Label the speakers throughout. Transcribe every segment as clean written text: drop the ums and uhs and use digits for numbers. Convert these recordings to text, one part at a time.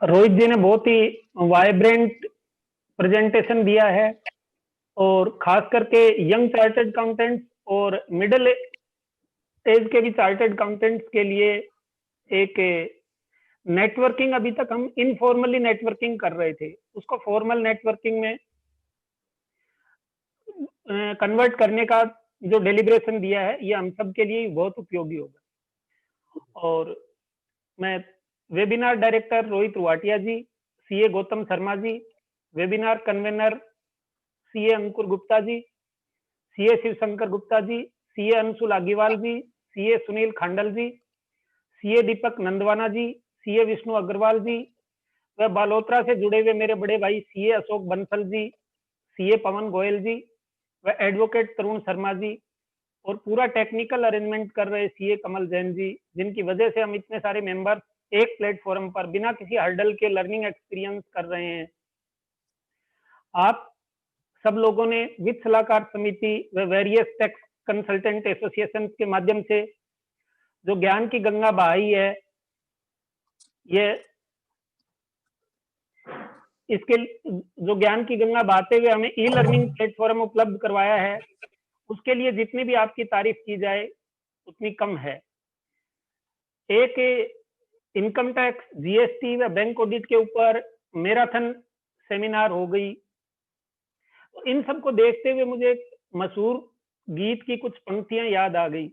Speaker 1: रोहित जी ने बहुत ही vibrant presentation दिया है और खास करके यंग चार्टर्ड अकाउंटेंट्स और मिडिल एज के भी चार्टर्ड अकाउंटेंट्स के लिए एक नेटवर्किंग, अभी तक हम इनफॉर्मली नेटवर्किंग कर रहे थे, उसको फॉर्मल नेटवर्किंग में कन्वर्ट करने का जो डेलिब्रेशन दिया है, ये हम सब के लिए बहुत उपयोगी होगा। और मैं वेबिनार डायरेक्टर रोहित रुआटिया जी, CA Gautam Sharma ji, webinar convener CA अंकुर गुप्ता जी, सीए शिवशंकर गुप्ता जी, सीए अंशुल आगीवाल जी, सीए सुनील खांडल जी, सीए दीपक नंदवाना जी, सीए विष्णु अग्रवाल जी, व बालोतरा से जुड़े हुए मेरे बड़े भाई सीए अशोक बंसल जी, सीए पवन गोयल जी, व एडवोकेट तरुण शर्मा जी, और पूरा टेक्निकल अरेंजमेंट कर रहे सीए कमल जैन जी, जिनकी वजह से हम इतने सारे मेंबर एक प्लेटफॉर्म पर बिना किसी हर्डल के लर्निंग एक्सपीरियंस कर रहे हैं। आप सब लोगों ने वित्त सलाहकार समिति व वेरियस टैक्स कंसल्टेंट एसोसिएशन के माध्यम से जो ज्ञान की गंगा बहाई है, ये इसके जो ज्ञान की गंगा बहाते हुए हमें ई लर्निंग प्लेटफॉर्म उपलब्ध करवाया है, उसके लिए जितनी भी आपकी तारीफ की जाए उतनी कम है। एक इनकम टैक्स, जीएसटी व बैंक ऑडिट के ऊपर मैराथन सेमिनार हो गई। तो इन सबको देखते हुए मुझे एक मशहूर गीत की कुछ पंक्तियां याद आ गई।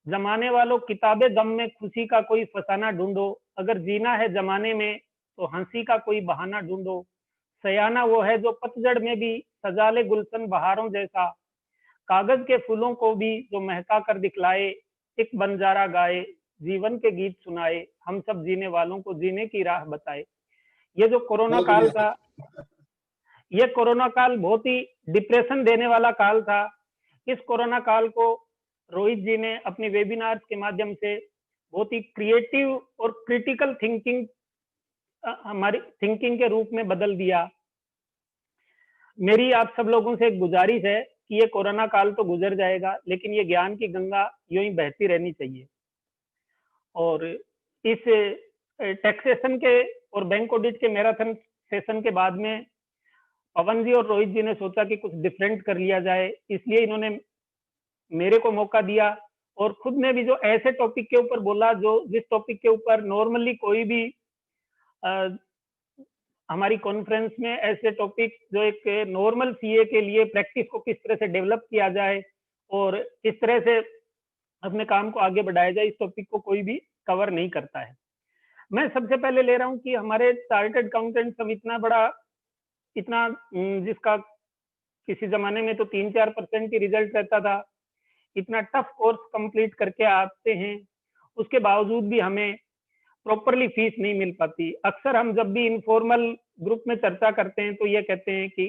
Speaker 1: जमाने वालों किताबे गम में खुशी का कोई फसाना ढूंढो, अगर जीना है जमाने में तो हंसी का कोई बहाना ढूंढो। सयाना वो है जो पतझड़ में भी सजा ले गुलशन बहारों जैसा, कागज के फूलों को भी जो महका कर दिखलाए, एक बंजारा गाए, जीवन के गीत सुनाए, हम सब जीने वालों को जीने की राह बताए। ये जो कोरोना
Speaker 2: बहुत
Speaker 1: काल
Speaker 2: बढ़िया
Speaker 1: था,
Speaker 2: सर।
Speaker 1: ये कोरोना काल बहुत ही डिप्रेशन देने वाला काल था। इस कोरोना काल को रोहित जी ने अपनी वेबिनार्स के माध्यम से बहुत ही क्रिएटिव और क्रिटिकल थिंकिंग, हमारी थिंकिंग के रूप में बदल दिया। मेरी आप सब लोगों से एक गुजारिश है कि ये कोरोना काल तो गुजर जाएगा, लेकिन ये ज्ञान की गंगा यूं ही बहती रहनी चाहिए। और इस टैक्सेशन के और बैंक ऑडिट के मैराथन सेशन के बाद में पवन जी और रोहित जी ने सोचा कि कुछ डिफरेंट कर लिया जाए, इसलिए इन्होंने मेरे को मौका दिया और खुद ने भी जो ऐसे टॉपिक के ऊपर बोला, जो जिस टॉपिक के ऊपर नॉर्मली कोई भी आ, हमारी कॉन्फ्रेंस में ऐसे टॉपिक जो एक नॉर्मल सीए के लिए प्रैक्टिस को किस तरह से डेवलप किया जाए और इस तरह से अपने काम को आगे बढ़ाया जाए, इस टॉपिक को कोई भी कवर नहीं करता है। मैं सबसे पहले ले रहा हूं कि हमारे चार्टर्ड अकाउंटेंट सब इतना बड़ा, इतना जिसका किसी जमाने में तो 3-4% ही रिजल्ट रहता था, इतना टफ कोर्स कंप्लीट करके आते हैं, उसके बावजूद भी हमें प्रॉपरली फीस नहीं मिल पाती। अक्सर हम जब भी इनफॉर्मल ग्रुप में चर्चा करते हैं तो ये कहते हैं कि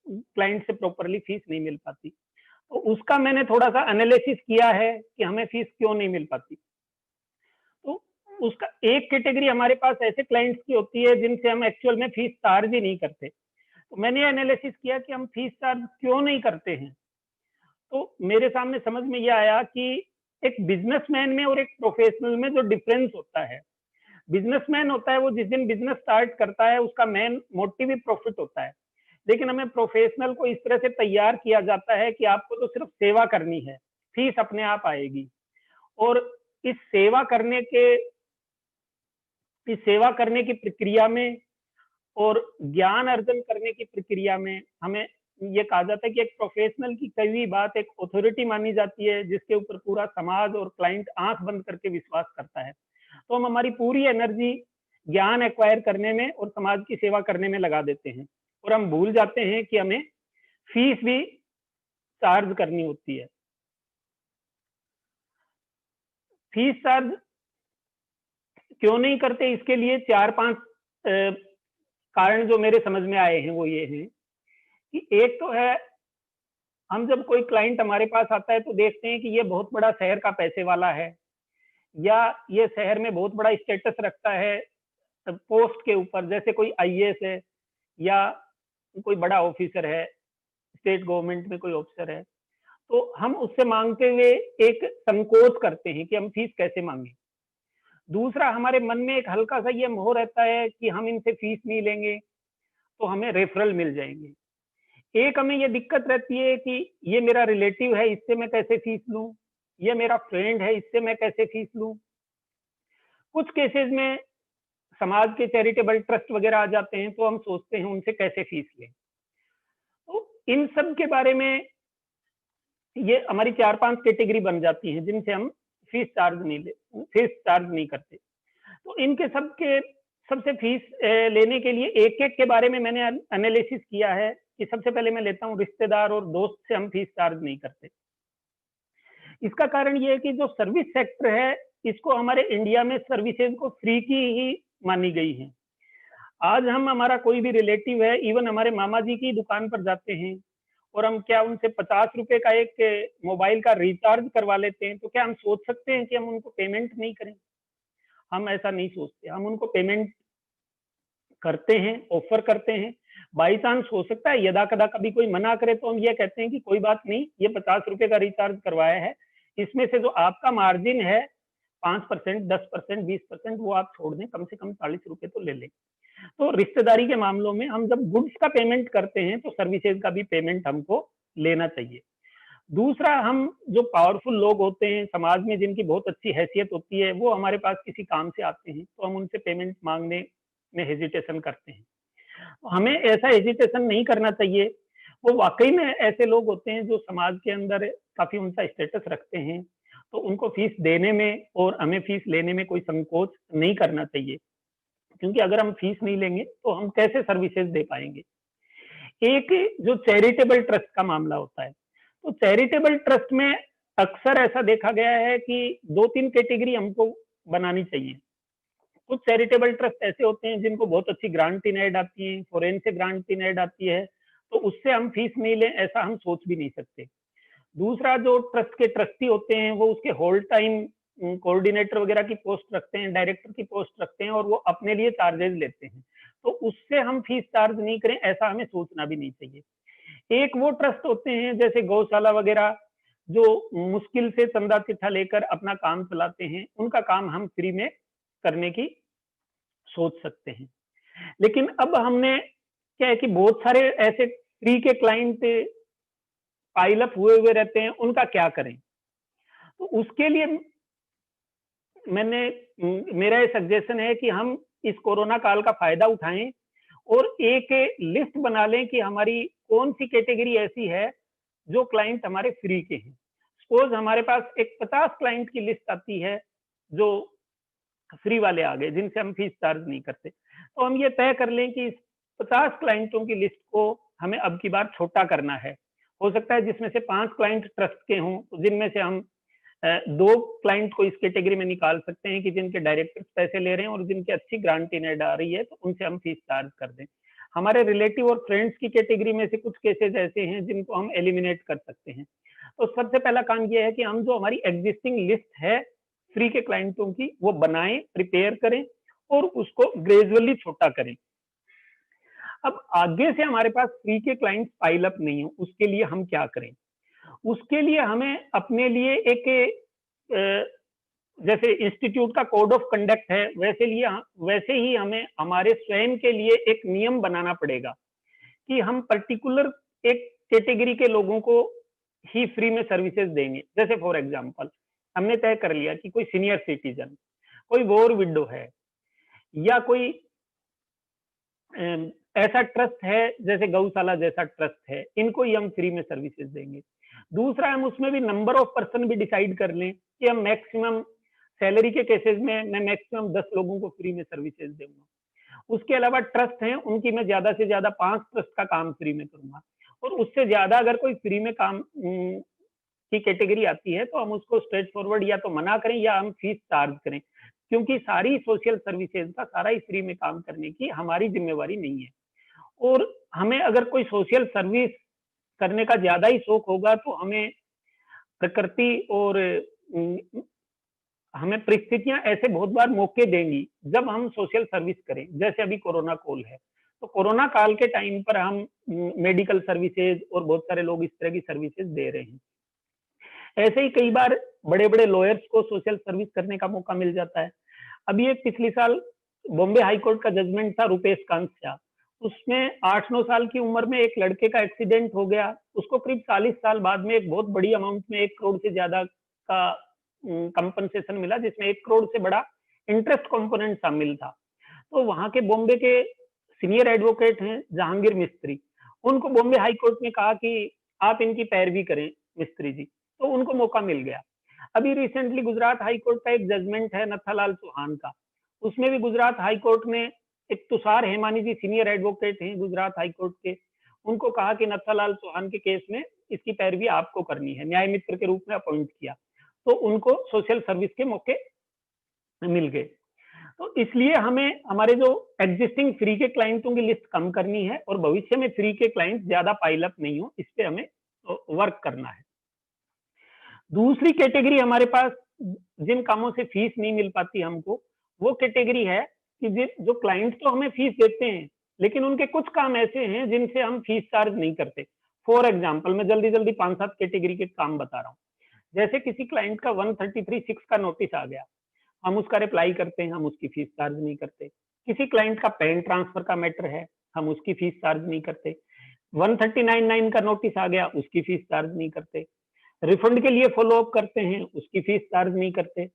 Speaker 1: क्लाइंट से प्रॉपरली फीस नहीं मिल पाती। तो उसका मैंने थोड़ा सा एनालिसिस किया है कि हमें फीस क्यों नहीं मिल पाती। तो उसका एक कैटेगरी हमारे पास ऐसे क्लाइंट्स की होती है जिनसे हम एक्चुअल में फीस चार्ज ही नहीं करते। तो मैंने ये एनालिसिस किया कि हम फीस चार्ज क्यों नहीं करते हैं। तो मेरे सामने समझ में ये आया कि एक बिजनेसमैन में और एक प्रोफेशनल में जो डिफरेंस होता है, बिजनेसमैन होता है वो जिस दिन बिजनेस स्टार्ट करता है उसका मेन मोटिव ही प्रॉफिट होता है, लेकिन हमें प्रोफेशनल को इस तरह से तैयार किया जाता है कि आपको तो सिर्फ सेवा करनी है, फीस अपने आप आएगी। और इस सेवा करने के इस सेवा करने की प्रक्रिया में और ज्ञान अर्जन करने की प्रक्रिया में हमें ये कहा जाता है कि एक प्रोफेशनल की कही हुई बात एक ऑथोरिटी मानी जाती है, जिसके ऊपर पूरा समाज और क्लाइंट आंख बंद करके विश्वास करता है। तो हम हमारी पूरी एनर्जी ज्ञान एक्वायर करने में और समाज की सेवा करने में लगा देते हैं और हम भूल जाते हैं कि हमें फीस भी चार्ज करनी होती है। फीस चार्ज क्यों नहीं करते, इसके लिए 4-5 कारण जो मेरे समझ में आए हैं वो ये हैं कि एक तो है, हम जब कोई क्लाइंट हमारे पास आता है तो देखते हैं कि ये बहुत बड़ा शहर का पैसे वाला है, या ये शहर में बहुत बड़ा स्टेटस रखता है पोस्ट के ऊपर, जैसे कोई आईएएस है या कोई बड़ा ऑफिसर है, स्टेट गवर्नमेंट में कोई ऑफिसर है। तो हम उससे मांगते हुए एक संकोच करते हैं कि हम फीस कैसे मांगे। दूसरा, हमारे मन में एक हल्का सा ये मोह रहता है कि हम इनसे फीस नहीं लेंगे तो हमें रेफरल मिल जाएंगे। एक हमें ये दिक्कत रहती है कि ये मेरा रिलेटिव है, इससे मैं कैसे फीस लूं, ये मेरा फ्रेंड है, इससे मैं कैसे फीस लूं। कुछ केसेस में समाज के चैरिटेबल ट्रस्ट वगैरह आ जाते हैं, तो हम सोचते हैं उनसे कैसे फीस लें। तो इन सब के बारे में ये हमारी 4-5 कैटेगरी बन जाती हैं जिनसे हम फीस चार्ज नहीं करते। तो इनके सबके सबसे फीस लेने के लिए एक एक के बारे में मैंने एनालिसिस किया है कि सबसे पहले मैं लेता हूँ रिश्तेदार और दोस्त से हम फीस चार्ज नहीं करते। इसका कारण ये है कि जो सर्विस सेक्टर है, इसको हमारे इंडिया में सर्विसेज को फ्री की ही मानी गई है। आज हम हमारा कोई भी रिलेटिव है, इवन हमारे मामा जी की दुकान पर जाते हैं और हम क्या उनसे 50 रुपए का एक मोबाइल का रिचार्ज करवा लेते हैं, तो क्या हम सोच सकते हैं कि हम उनको पेमेंट नहीं करें? हम ऐसा नहीं सोचते, हम उनको पेमेंट करते हैं, ऑफर करते हैं। बाई चांस हो सकता है यदा कदा कभी कोई मना करे तो हम ये कहते हैं कि कोई बात नहीं, ये 50 रुपए का रिचार्ज करवाया है, इसमें से जो आपका मार्जिन है 5%, 10%, 20%, वो आप छोड़ दें, कम से कम 40 रुपए तो ले लें। तो रिश्तेदारी के मामलों में हम जब गुड्स का पेमेंट करते हैं तो सर्विसेज का भी पेमेंट हमको लेना चाहिए। दूसरा, हम जो पावरफुल लोग होते हैं समाज में, जिनकी बहुत अच्छी हैसियत होती है, वो हमारे पास किसी काम से आते हैं तो हम उनसे पेमेंट मांगने में हेजिटेशन करते हैं। हमें ऐसा हेजिटेशन नहीं करना चाहिए। वो वाकई में ऐसे लोग होते हैं जो समाज के अंदर काफी ऊंचा स्टेटस रखते हैं, तो उनको फीस देने में और हमें फीस लेने में कोई संकोच नहीं करना चाहिए, क्योंकि अगर हम फीस नहीं लेंगे तो हम कैसे सर्विसेज दे पाएंगे। एक जो चैरिटेबल ट्रस्ट का मामला होता है, तो चैरिटेबल ट्रस्ट में अक्सर ऐसा देखा गया है कि 2-3 कैटेगरी हमको बनानी चाहिए। कुछ चैरिटेबल ट्रस्ट ऐसे होते हैं जिनको बहुत अच्छी ग्रांट इन एड आती है, फॉरेन से ग्रांट इन एड आती है, तो उससे हम फीस नहीं लें ऐसा हम सोच भी नहीं सकते। दूसरा, जो ट्रस्ट के ट्रस्टी होते हैं वो उसके होल टाइम कोऑर्डिनेटर वगैरह की पोस्ट रखते हैं, डायरेक्टर की पोस्ट रखते हैं और वो अपने लिए चार्जेस लेते हैं, तो उससे हम फीस चार्ज नहीं करें ऐसा हमें सोचना भी नहीं चाहिए। एक वो ट्रस्ट होते हैं जैसे गौशाला वगैरह, जो मुश्किल से चंदा चिट्ठा लेकर अपना काम चलाते हैं, उनका काम हम फ्री में करने की सोच सकते हैं। लेकिन अब हमने क्या है कि बहुत सारे ऐसे फ्री के क्लाइंट पाइल अप हुए रहते हैं, उनका क्या करें? तो उसके लिए मैंने मेरा ये सजेशन है कि हम इस कोरोना काल का फायदा उठाएं और एक लिस्ट बना लें कि हमारी कौन सी कैटेगरी ऐसी है जो क्लाइंट हमारे फ्री के हैं। सपोज हमारे पास एक 50 क्लाइंट की लिस्ट आती है जो फ्री वाले आ गए, जिनसे हम फीस चार्ज नहीं करते, तो हम ये तय कर लें कि इस 50 क्लाइंटों की लिस्ट को हमें अब की बार छोटा करना है। हो सकता है जिसमें से 5 क्लाइंट ट्रस्ट के हों, तो जिनमें से हम 2 क्लाइंट को इस कैटेगरी में निकाल सकते हैं कि जिनके डायरेक्टर्स पैसे ले रहे हैं और जिनकी अच्छी ग्रांट इन एड आ रही है, तो उनसे हम फीस चार्ज कर दें। हमारे रिलेटिव और फ्रेंड्स की कैटेगरी में से कुछ केसेस ऐसे हैं जिनको हम एलिमिनेट कर सकते हैं। तो सबसे पहला काम यह है कि हम जो हमारी एग्जिस्टिंग लिस्ट है फ्री के क्लाइंटों की, वो बनाएं, प्रिपेयर करें और उसको ग्रेजुअली छोटा करें। अब आगे से हमारे पास फ्री के क्लाइंट्स पाइल अप नहीं हो, उसके लिए हम क्या करें? उसके लिए हमें अपने लिए एक जैसे इंस्टीट्यूट का कोड ऑफ कंडक्ट है, वैसे ही हमें हमारे स्वयं के लिए एक नियम बनाना पड़ेगा कि हम पर्टिकुलर एक कैटेगरी के लोगों को ही फ्री में सर्विसेज देंगे। जैसे फॉर एग्जांपल हमने तय कर लिया कि कोई सीनियर सिटीजन, कोई वॉर विडो है, या कोई ऐसा ट्रस्ट है जैसे गौशाला जैसा ट्रस्ट है, इनको ही हम फ्री में सर्विसेज देंगे। दूसरा, हम उसमें भी नंबर ऑफ पर्सन भी डिसाइड कर लें कि हम मैक्सिमम सैलरी के केसेस में मैं मैक्सिमम 10 लोगों को फ्री में सर्विसेज दूंगा। उसके अलावा ट्रस्ट हैं, उनकी मैं ज्यादा से ज्यादा 5 ट्रस्ट का काम फ्री में करूंगा, और उससे ज्यादा अगर कोई फ्री में काम की कैटेगरी आती है तो हम उसको स्ट्रेट फॉरवर्ड या तो मना करें या हम फीस चार्ज करें, क्योंकि सारी सोशल सर्विसेज का सारा ही फ्री में काम करने की हमारी जिम्मेवारी नहीं है। और हमें अगर कोई सोशल सर्विस करने का ज्यादा ही शौक होगा तो हमें प्रकृति और हमें परिस्थितियां ऐसे बहुत बार मौके देंगी जब हम सोशल सर्विस करें। जैसे अभी कोरोना काल है, तो कोरोना काल के टाइम पर हम मेडिकल सर्विसेज और बहुत सारे लोग इस तरह की सर्विसेज दे रहे हैं। ऐसे ही कई बार बड़े बड़े लॉयर्स को सोशल सर्विस करने का मौका मिल जाता है। अभी एक पिछले साल बॉम्बे हाई कोर्ट का जजमेंट था रुपेश कांस्या, उसमें 8-9 साल की उम्र में एक लड़के का एक्सीडेंट हो गया, उसको करीब 40 साल बाद में एक बहुत बड़ी अमाउंट में 1 करोड़ से ज्यादा का कंपनसेशन मिला, जिसमें 1 करोड़ से बड़ा इंटरेस्ट कंपोनेंट शामिल था। तो वहां के बॉम्बे के सीनियर एडवोकेट हैं जहांगीर मिस्त्री, उनको बॉम्बे हाई कोर्ट ने कहा कि आप इनकी पैरवी करें मिस्त्री जी, तो उनको मौका मिल गया। अभी रिसेंटली गुजरात हाई कोर्ट का एक जजमेंट है नथालाल चौहान का, उसमें भी गुजरात हाई कोर्ट ने एक तुषार हेमानी जी सीनियर एडवोकेट हैं गुजरात हाई कोर्ट के, उनको कहा कि नथालाल चौहान के केस में इसकी पैरवी आपको करनी है, न्याय मित्र के रूप में अपॉइंट किया, तो उनको सोशल सर्विस के मौके मिल गए। तो इसलिए हमें हमारे जो एग्जिस्टिंग फ्री के क्लाइंटों की लिस्ट कम करनी है और भविष्य में फ्री के क्लाइंट ज्यादा पाइलअप नहीं हो, इस पे हमें वर्क करना है। दूसरी कैटेगरी हमारे पास जिन कामों से फीस नहीं मिल पाती हमको, वो कैटेगरी है कि जो क्लाइंट तो हमें फीस देते हैं, लेकिन उनके कुछ काम ऐसे हैं जिनसे हम फीस चार्ज नहीं करते। फॉर एग्जाम्पल मैं जल्दी जल्दी 5-7 कैटेगरी के काम बता रहा हूँ। जैसे किसी क्लाइंट का 133(6) का नोटिस आ गया, हम उसका रिप्लाई करते हैं, हम उसकी फीस चार्ज नहीं करते। किसी क्लाइंट का पेन ट्रांसफर का मैटर है, हम उसकी फीस चार्ज नहीं करते। 139(9) का नोटिस आ गया, उसकी फीस चार्ज नहीं करते। रिफंड के लिए फॉलो अप करते हैं, उसकी फीस चार्ज नहीं करते।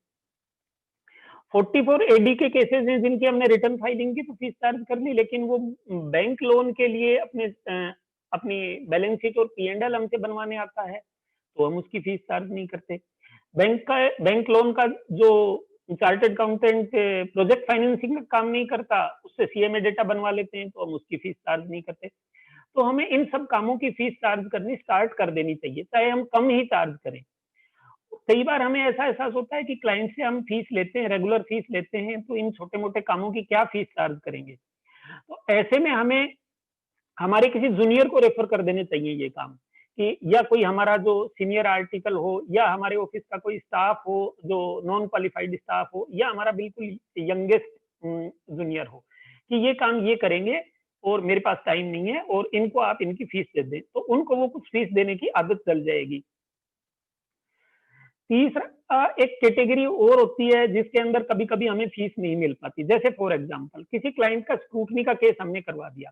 Speaker 1: 44 एडी के केसेस हैं जिनकी हमने रिटर्न फाइलिंग की तो फीस चार्ज कर ली, लेकिन वो बैंक लोन के लिए अपनी बैलेंस शीट और P&L हमसे बनवाने आता है तो हम उसकी फीस चार्ज नहीं करते। बैंक लोन का जो चार्टर्ड अकाउंटेंट प्रोजेक्ट फाइनेंसिंग का काम नहीं करता, उससे CMA डेटा बनवा लेते हैं तो हम उसकी फीस चार्ज नहीं करते। तो हमें इन सब कामों की फीस चार्ज करनी स्टार्ट कर देनी चाहिए, चाहे हम कम ही चार्ज करें। कई बार हमें ऐसा एहसास होता है कि क्लाइंट से हम फीस लेते हैं, रेगुलर फीस लेते हैं, तो इन छोटे मोटे कामों की क्या फीस चार्ज करेंगे। तो ऐसे में हमें हमारे किसी जूनियर को रेफर कर देने चाहिए ये काम, कि या कोई हमारा जो सीनियर आर्टिकल हो, या हमारे ऑफिस का कोई स्टाफ हो जो नॉन क्वालिफाइड स्टाफ हो, या हमारा बिल्कुल यंगेस्ट जूनियर हो, कि ये काम ये करेंगे और मेरे पास टाइम नहीं है और इनको आप इनकी फीस दे दें, तो उनको वो कुछ फीस देने की आदत चल जाएगी। तीसरा एक कैटेगरी और होती है जिसके अंदर कभी कभी हमें फीस नहीं मिल पाती। जैसे फॉर एग्जांपल किसी क्लाइंट का स्क्रूटनी का केस हमने करवा दिया,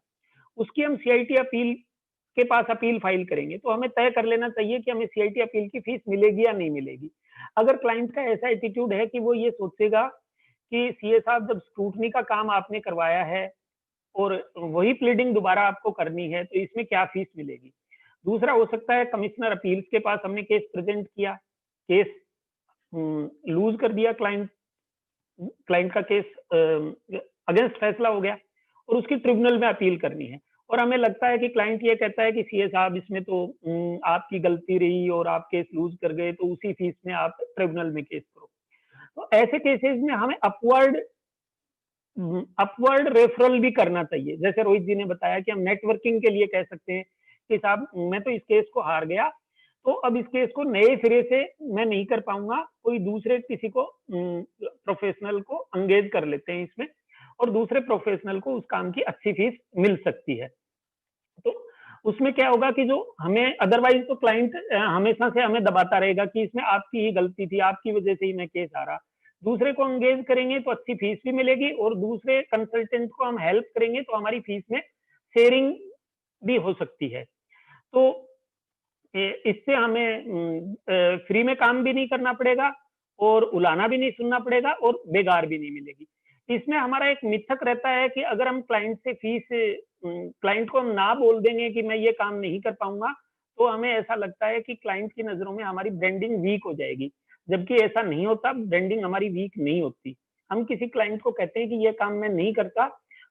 Speaker 1: उसकी हम CIT अपील के पास अपील फाइल करेंगे, तो हमें तय कर लेना चाहिए कि हमें CIT अपील की फीस मिलेगी या नहीं मिलेगी। अगर क्लाइंट का ऐसा एटीट्यूड है कि वो ये सोचेगा कि CA साहब जब स्क्रूटनी का काम आपने करवाया है और वही प्लीडिंग दोबारा आपको करनी है, तो इसमें क्या फीस मिलेगी। दूसरा हो सकता है कमिश्नर अपील्स के पास हमने केस प्रेजेंट किया, केस लूज कर दिया, क्लाइंट क्लाइंट का केस अगेंस्ट फैसला हो गया और उसकी ट्रिब्यूनल में अपील करनी है, और हमें लगता है कि क्लाइंट ये कहता है कि CA साहब इसमें तो आपकी गलती रही और आप केस लूज कर गए, तो उसी फीस में आप ट्रिब्यूनल में केस करो। तो ऐसे केसेस में हमें अपवर्ड रेफरल भी करना चाहिए। जैसे रोहित जी ने बताया कि हम नेटवर्किंग के लिए कह सकते हैं कि साहब मैं तो इस केस को हार गया, तो अब इस केस को नए सिरे से मैं नहीं कर पाऊंगा, कोई दूसरे किसी को प्रोफेशनल को एंगेज कर लेते हैं इसमें, और दूसरे प्रोफेशनल को उस काम की अच्छी फीस मिल सकती है। तो उसमें क्या होगा कि जो हमें अदरवाइज तो क्लाइंट हमेशा से हमें दबाता रहेगा कि इसमें आपकी ही गलती थी, आपकी वजह से ही मैं केस हारा। दूसरे को एंगेज करेंगे तो अच्छी फीस भी मिलेगी, और दूसरे कंसल्टेंट को हम हेल्प करेंगे तो हमारी फीस में शेयरिंग भी हो सकती है। तो इससे हमें फ्री में काम भी नहीं करना पड़ेगा और उलाना भी नहीं सुनना पड़ेगा और बेगार भी नहीं मिलेगी। इसमें हमारा एक मिथक रहता है कि अगर हम क्लाइंट से क्लाइंट को हम ना बोल देंगे कि मैं ये काम नहीं कर पाऊंगा, तो हमें ऐसा लगता है कि क्लाइंट की नजरों में हमारी ब्रांडिंग वीक हो जाएगी, जबकि ऐसा नहीं होता। ब्रांडिंग हमारी वीक नहीं होती। हम किसी क्लाइंट को कहते हैं कि ये काम मैं नहीं करता,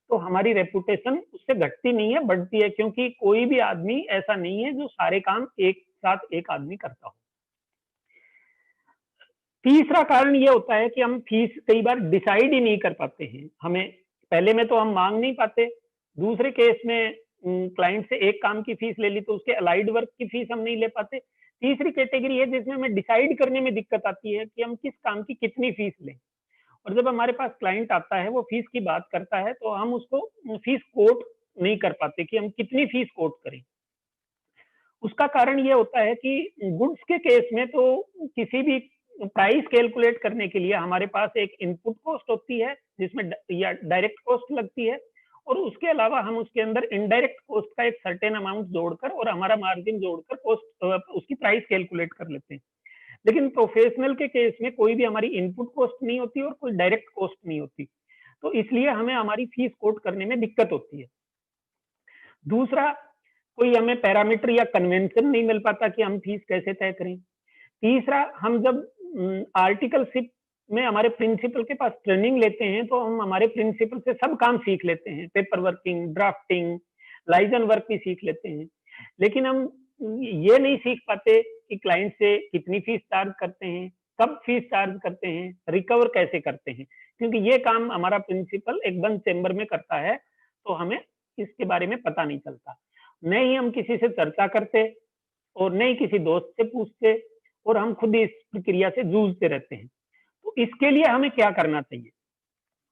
Speaker 1: तो हमारी रेपुटेशन उससे घटती नहीं है, बढ़ती है, क्योंकि कोई भी आदमी ऐसा नहीं है जो सारे काम एक साथ एक आदमी करता हो। तीसरा कारण ये होता है कि हम फीस कई बार डिसाइड ही नहीं कर पाते हैं। हमें पहले में तो हम मांग नहीं पाते, दूसरे केस में क्लाइंट से एक काम की फीस ले ली तो उसके अलाइड वर्क की फीस हम नहीं ले पाते। तीसरी कैटेगरी है जिसमें हमें डिसाइड करने में दिक्कत आती है कि हम किस काम की कितनी फीस लें, और जब हमारे पास क्लाइंट आता है वो फीस की बात करता है तो हम उसको फीस कोट नहीं कर पाते कि हम कितनी फीस कोट करें। उसका कारण ये होता है कि गुड्स के केस में तो किसी भी प्राइस कैलकुलेट करने के लिए हमारे पास एक इनपुट कॉस्ट होती है जिसमें या डायरेक्ट कॉस्ट लगती है, और उसके अलावा हम उसके अंदर इनडायरेक्ट कॉस्ट का एक सर्टेन अमाउंट जोड़कर और हमारा मार्जिन जोड़कर कॉस्ट उसकी प्राइस कैलकुलेट कर लेते हैं। लेकिन प्रोफेशनल के केस में कोई भी हमारी इनपुट कॉस्ट नहीं होती और कोई डायरेक्ट कॉस्ट नहीं होती, तो इसलिए हमें हमारी फीस कोट करने में दिक्कत होती है। दूसरा, कोई हमें पैरामीटर या कन्वेंशन नहीं मिल पाता कि हम फीस कैसे तय करें। तीसरा, हम जब आर्टिकलशिप में हमारे प्रिंसिपल के पास ट्रेनिंग लेते हैं तो हम हमारे प्रिंसिपल से सब काम सीख लेते हैं, paper working, drafting, liaison work भी सीख लेते हैं, लेकिन हम ये नहीं सीख पाते कि क्लाइंट से कितनी फीस चार्ज करते हैं, कब फीस चार्ज करते हैं, रिकवर कैसे करते हैं, क्योंकि ये काम हमारा प्रिंसिपल एक बंद चेम्बर में करता है, तो हमें इसके बारे में पता नहीं चलता। न ही हम किसी से चर्चा करते और न ही किसी दोस्त से पूछते, और हम खुद ही इस प्रक्रिया से जूझते रहते हैं। तो इसके लिए हमें क्या करना चाहिए?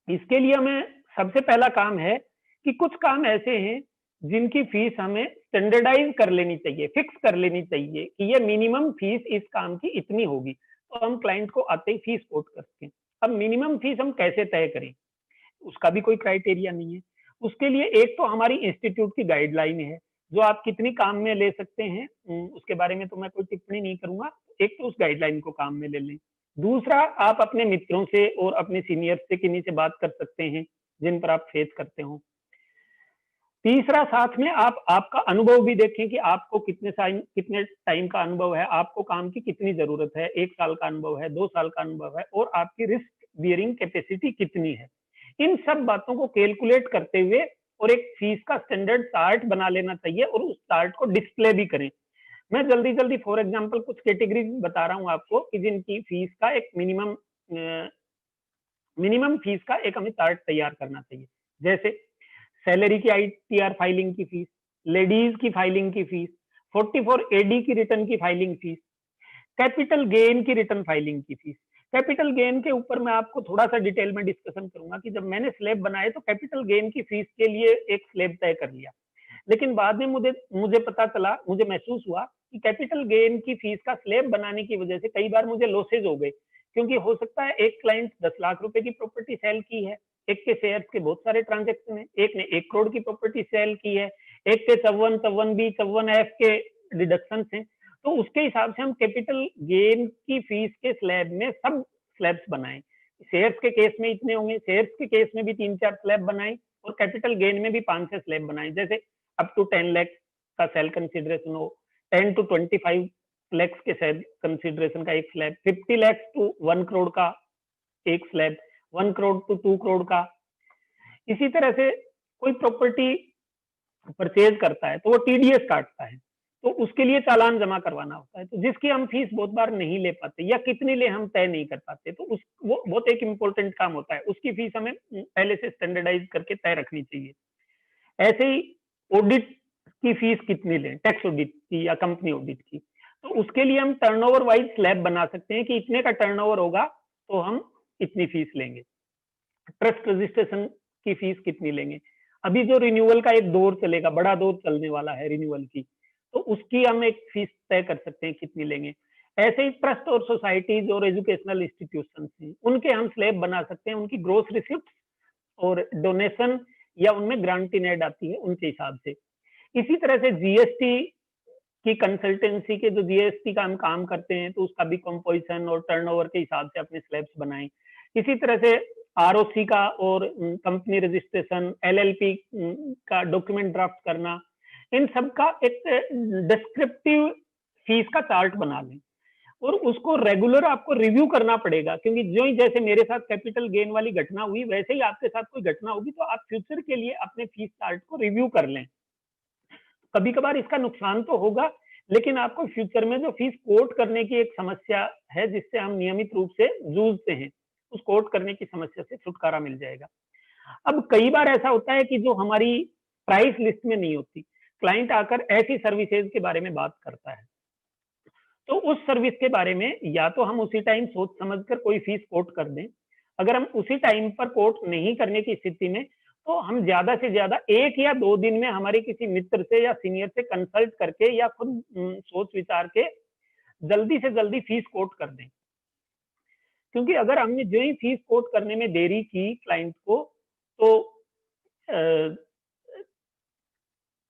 Speaker 1: इसके लिए हमें सबसे पहला काम है कि कुछ काम ऐसे हैं जिनकी फीस हमें स्टैंडर्डाइज कर लेनी चाहिए, फिक्स कर लेनी चाहिए कि ये मिनिमम फीस इस काम की इतनी होगी, तो हम क्लाइंट को आते ही फीस कोट करते हैं। अब मिनिमम फीस हम कैसे तय करें, उसका भी कोई क्राइटेरिया नहीं है। उसके लिए एक तो हमारी इंस्टीट्यूट की गाइडलाइन है, जो आप कितनी काम में ले सकते हैं उसके बारे में तो मैं कोई टिप्पणी नहीं करूंगा, एक तो उस गाइडलाइन को काम में ले लें। दूसरा, आप अपने मित्रों से और अपने सीनियर से किन्हीं से बात कर सकते हैं जिन पर आप फेस करते हो। तीसरा, साथ में आप आपका अनुभव भी देखें कि आपको कितने टाइम का अनुभव है, आपको काम की कितनी जरूरत है, 1 साल का अनुभव है, 2 साल का अनुभव है, और आपकी रिस्क बियरिंग कैपेसिटी कितनी है। इन सब बातों को कैलकुलेट करते हुए और एक फीस का स्टैंडर्ड चार्ट बना लेना चाहिए और उस चार्ट को डिस्प्ले भी करें। मैं जल्दी जल्दी फॉर एग्जांपल कुछ कैटेगरी बता रहा हूँ आपको कि जिनकी फीस का एक मिनिमम फीस का एक हमें चार्ट तैयार करना चाहिए। जैसे सैलरी की आईटीआर फाइलिंग की फीस, लेडीज की फाइलिंग की फीस, 44 एडी की रिटर्न की फाइलिंग फीस, कैपिटल गेन की रिटर्न फाइलिंग की फीस। कैपिटल गेन के ऊपर मैं आपको थोड़ा सा डिटेल में डिस्कशन करूंगा कि जब मैंने स्लैब बनाए तो कैपिटल गेन की फीस के लिए एक स्लैब तय कर लिया, लेकिन बाद में मुझे पता चला, मुझे महसूस हुआ कि कैपिटल गेन की फीस का स्लैब बनाने की वजह से कई बार मुझे लॉसेज हो गए, क्योंकि हो सकता है एक क्लाइंट 10 लाख रुपए की प्रॉपर्टी सेल की है, एक के शेयर्स के बहुत सारे ट्रांजेक्शन है, एक ने 1 करोड़ की प्रॉपर्टी सेल की है, एक के 54B 54F के डिडक्शन है, तो उसके हिसाब से हम कैपिटल गेन की फीस के स्लैब में सब स्लैब्स बनाए। शेयर्स के केस में इतने होंगे, शेयर्स के केस में भी 3-4 स्लैब बनाए, और कैपिटल गेन में भी 5-6 स्लैब बनाए। जैसे अप टू 10 लाख का सेल कंसिडरेशन हो, 10 to 25 लाख के सेल कंसिडरेशन का एक स्लैब, 50 लाख टू 1 करोड़ का एक स्लैब, 1 करोड़ टू 2 करोड़ का। इसी तरह से कोई प्रॉपर्टी परचेज करता है तो वो टीडीएस काटता है, तो उसके लिए चालान जमा करवाना होता है, तो जिसकी हम फीस बहुत बार नहीं ले पाते या कितनी ले हम तय नहीं कर पाते, तो उस वो बहुत एक इम्पोर्टेंट काम होता है, उसकी फीस हमें पहले से स्टैंडर्डाइज करके तय रखनी चाहिए। ऐसे ही ऑडिट की फीस कितनी लें, टैक्स ऑडिट की या कंपनी ऑडिट की, तो उसके लिए हम टर्नओवर वाइज स्लैब बना सकते हैं कि इतने का टर्नओवर होगा तो हम इतनी फीस लेंगे। ट्रस्ट रजिस्ट्रेशन की फीस कितनी लेंगे, अभी जो रिन्यूअल का एक दौर चलेगा, बड़ा दौर चलने वाला है रिन्यूअल की, तो उसकी हम एक फीस तय कर सकते हैं कितनी लेंगे। ऐसे ही ट्रस्ट और सोसाइटीज और एजुकेशनल इंस्टीट्यूशन हैं, उनके हम स्लैब बना सकते हैं, उनकी ग्रोस रिसिप्ट और डोनेशन या उनमें ग्रांट इन एड आती है उनके हिसाब से। इसी तरह से जीएसटी की कंसल्टेंसी के जो जीएसटी का हम काम करते हैं तो उसका भी कंपोजिशन और टर्नओवर के हिसाब से अपने स्लैब्स बनाएं। इसी तरह से आरओसी का और कंपनी रजिस्ट्रेशन, एलएलपी का डॉक्यूमेंट ड्राफ्ट करना, इन सब का एक डिस्क्रिप्टिव फीस का चार्ट बना लें और उसको रेगुलर आपको रिव्यू करना पड़ेगा, क्योंकि जो ही जैसे मेरे साथ कैपिटल गेन वाली घटना हुई वैसे ही आपके साथ कोई घटना होगी, तो आप फ्यूचर के लिए अपने फीस चार्ट को रिव्यू कर लें। कभी कभार इसका नुकसान तो होगा, लेकिन आपको फ्यूचर में जो फीस कोट करने की एक समस्या है जिससे हम नियमित रूप से जूझते हैं, उस कोट करने की समस्या से छुटकारा मिल जाएगा। अब कई बार ऐसा होता है कि जो हमारी प्राइस लिस्ट में नहीं होती, क्लाइंट आकर ऐसी सर्विसेज के बारे में बात करता है, तो उस सर्विस के बारे में या तो हम उसी टाइम सोच समझकर कोई फीस कोट कर दें, अगर हम उसी टाइम पर कोट नहीं करने की स्थिति में, तो हम ज्यादा से ज्यादा 1 या 2 दिन में हमारे किसी मित्र से या सीनियर से कंसल्ट करके या खुद सोच विचार के जल्दी से जल्दी फीस कोट कर दें। क्योंकि अगर हमने जो ही फीस कोट करने में देरी की क्लाइंट को, तो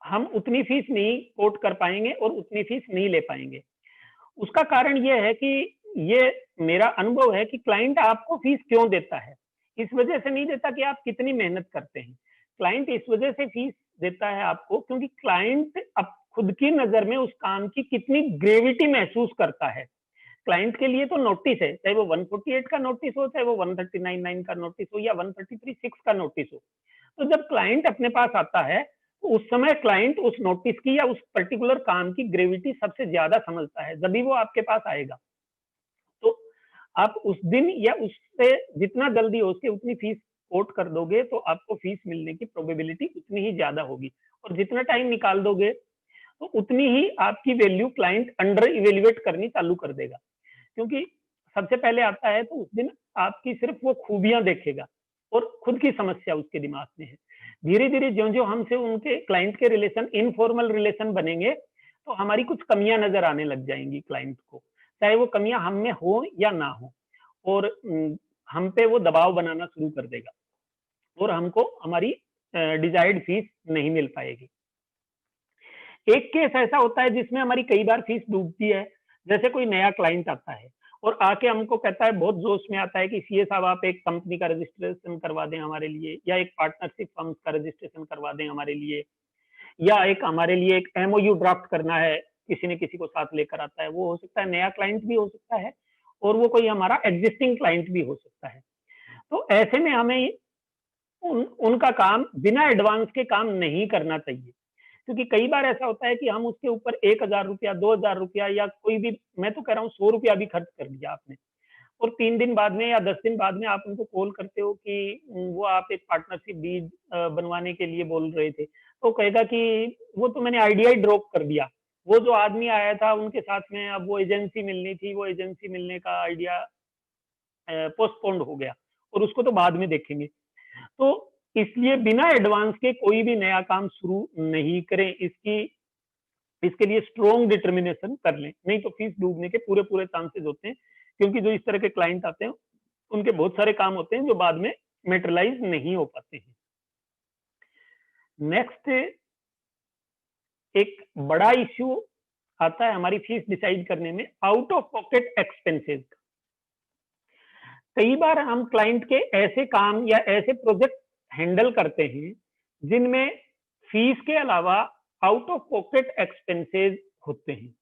Speaker 1: हम उतनी फीस नहीं कोट कर पाएंगे और उतनी फीस नहीं ले पाएंगे। उसका कारण ये है कि ये मेरा अनुभव है कि क्लाइंट आपको फीस क्यों देता है। इस वजह से नहीं देता कि आप कितनी मेहनत करते हैं। क्लाइंट इस वजह से फीस देता है आपको क्योंकि क्लाइंट अब खुद की नजर में उस काम की कितनी ग्रेविटी महसूस करता है। क्लाइंट के लिए तो नोटिस है, चाहे वो 148 का नोटिस हो, चाहे वो 139(9) का नोटिस हो या 133(6) का नोटिस हो। तो जब क्लाइंट अपने पास आता है तो उस समय क्लाइंट उस नोटिस की या उस पर्टिकुलर काम की ग्रेविटी सबसे ज्यादा समझता है, जब भी वो आपके पास आएगा। तो आप उस दिन या उससे जितना जल्दी हो सके उतनी फीस कोट कर दोगे तो आपको फीस मिलने की प्रोबेबिलिटी उतनी ही ज्यादा होगी। और जितना टाइम निकाल दोगे तो उतनी ही आपकी वैल्यू क्लाइंट अंडर इवेल्युएट करनी चालू कर देगा। क्योंकि सबसे पहले आता है तो उस दिन आपकी सिर्फ वो खूबियां देखेगा और खुद की समस्या उसके दिमाग में है। धीरे धीरे ज्यो ज्यो हमसे उनके क्लाइंट के रिलेशन इनफॉर्मल रिलेशन बनेंगे तो हमारी कुछ कमियां नजर आने लग जाएंगी क्लाइंट को, चाहे वो कमियां हम में हो या ना हो। और हम पे वो दबाव बनाना शुरू कर देगा और हमको हमारी डिजायर्ड फीस नहीं मिल पाएगी। एक केस ऐसा होता है जिसमें हमारी कई बार फीस डूबती है। जैसे कोई नया क्लाइंट आता है और आके हमको कहता है, बहुत जोश में आता है कि सीए साहब आप एक कंपनी का रजिस्ट्रेशन करवा दें हमारे लिए, या एक पार्टनरशिप फर्म का रजिस्ट्रेशन करवा दें हमारे लिए, या एक हमारे लिए एक एमओयू ड्राफ्ट करना है। किसी ने किसी को साथ लेकर आता है, वो हो सकता है नया क्लाइंट भी हो सकता है और वो कोई हमारा एग्जिस्टिंग क्लाइंट भी हो सकता है। तो ऐसे में हमें उनका काम बिना एडवांस के काम नहीं करना चाहिए। क्योंकि कई बार ऐसा होता है कि हम उसके ऊपर 1,000 रुपया, 2,000 रुपया या कोई भी, मैं तो कह रहा हूँ 100 रुपया भी खर्च कर दिया आपने, और 3 दिन बाद में या 10 दिन बाद में आप उनको कॉल करते हो कि वो आप एक पार्टनरशिप डीड बनवाने के लिए बोल रहे थे, तो कहेगा कि वो तो मैंने आइडिया ही ड्रॉप कर दिया, वो जो आदमी आया था उनके साथ में अब वो एजेंसी मिलनी थी, वो एजेंसी मिलने का आइडिया पोस्टपोन्ड हो गया और उसको तो बाद में देखेंगे। तो इसलिए बिना एडवांस के कोई भी नया काम शुरू नहीं करें। इसके लिए स्ट्रॉन्ग डिटर्मिनेशन कर लें, नहीं तो फीस डूबने के पूरे पूरे चांसेस होते हैं। क्योंकि जो इस तरह के क्लाइंट आते हैं उनके बहुत सारे काम होते हैं जो बाद में मेटेरियलाइज नहीं हो पाते हैं। नेक्स्ट एक बड़ा इश्यू आता है हमारी फीस डिसाइड करने में, आउट ऑफ पॉकेट एक्सपेंसेस का। कई बार हम क्लाइंट के ऐसे काम या ऐसे प्रोजेक्ट हैंडल करते हैं जिनमें फीस के अलावा आउट ऑफ पॉकेट एक्सपेंसेस होते हैं।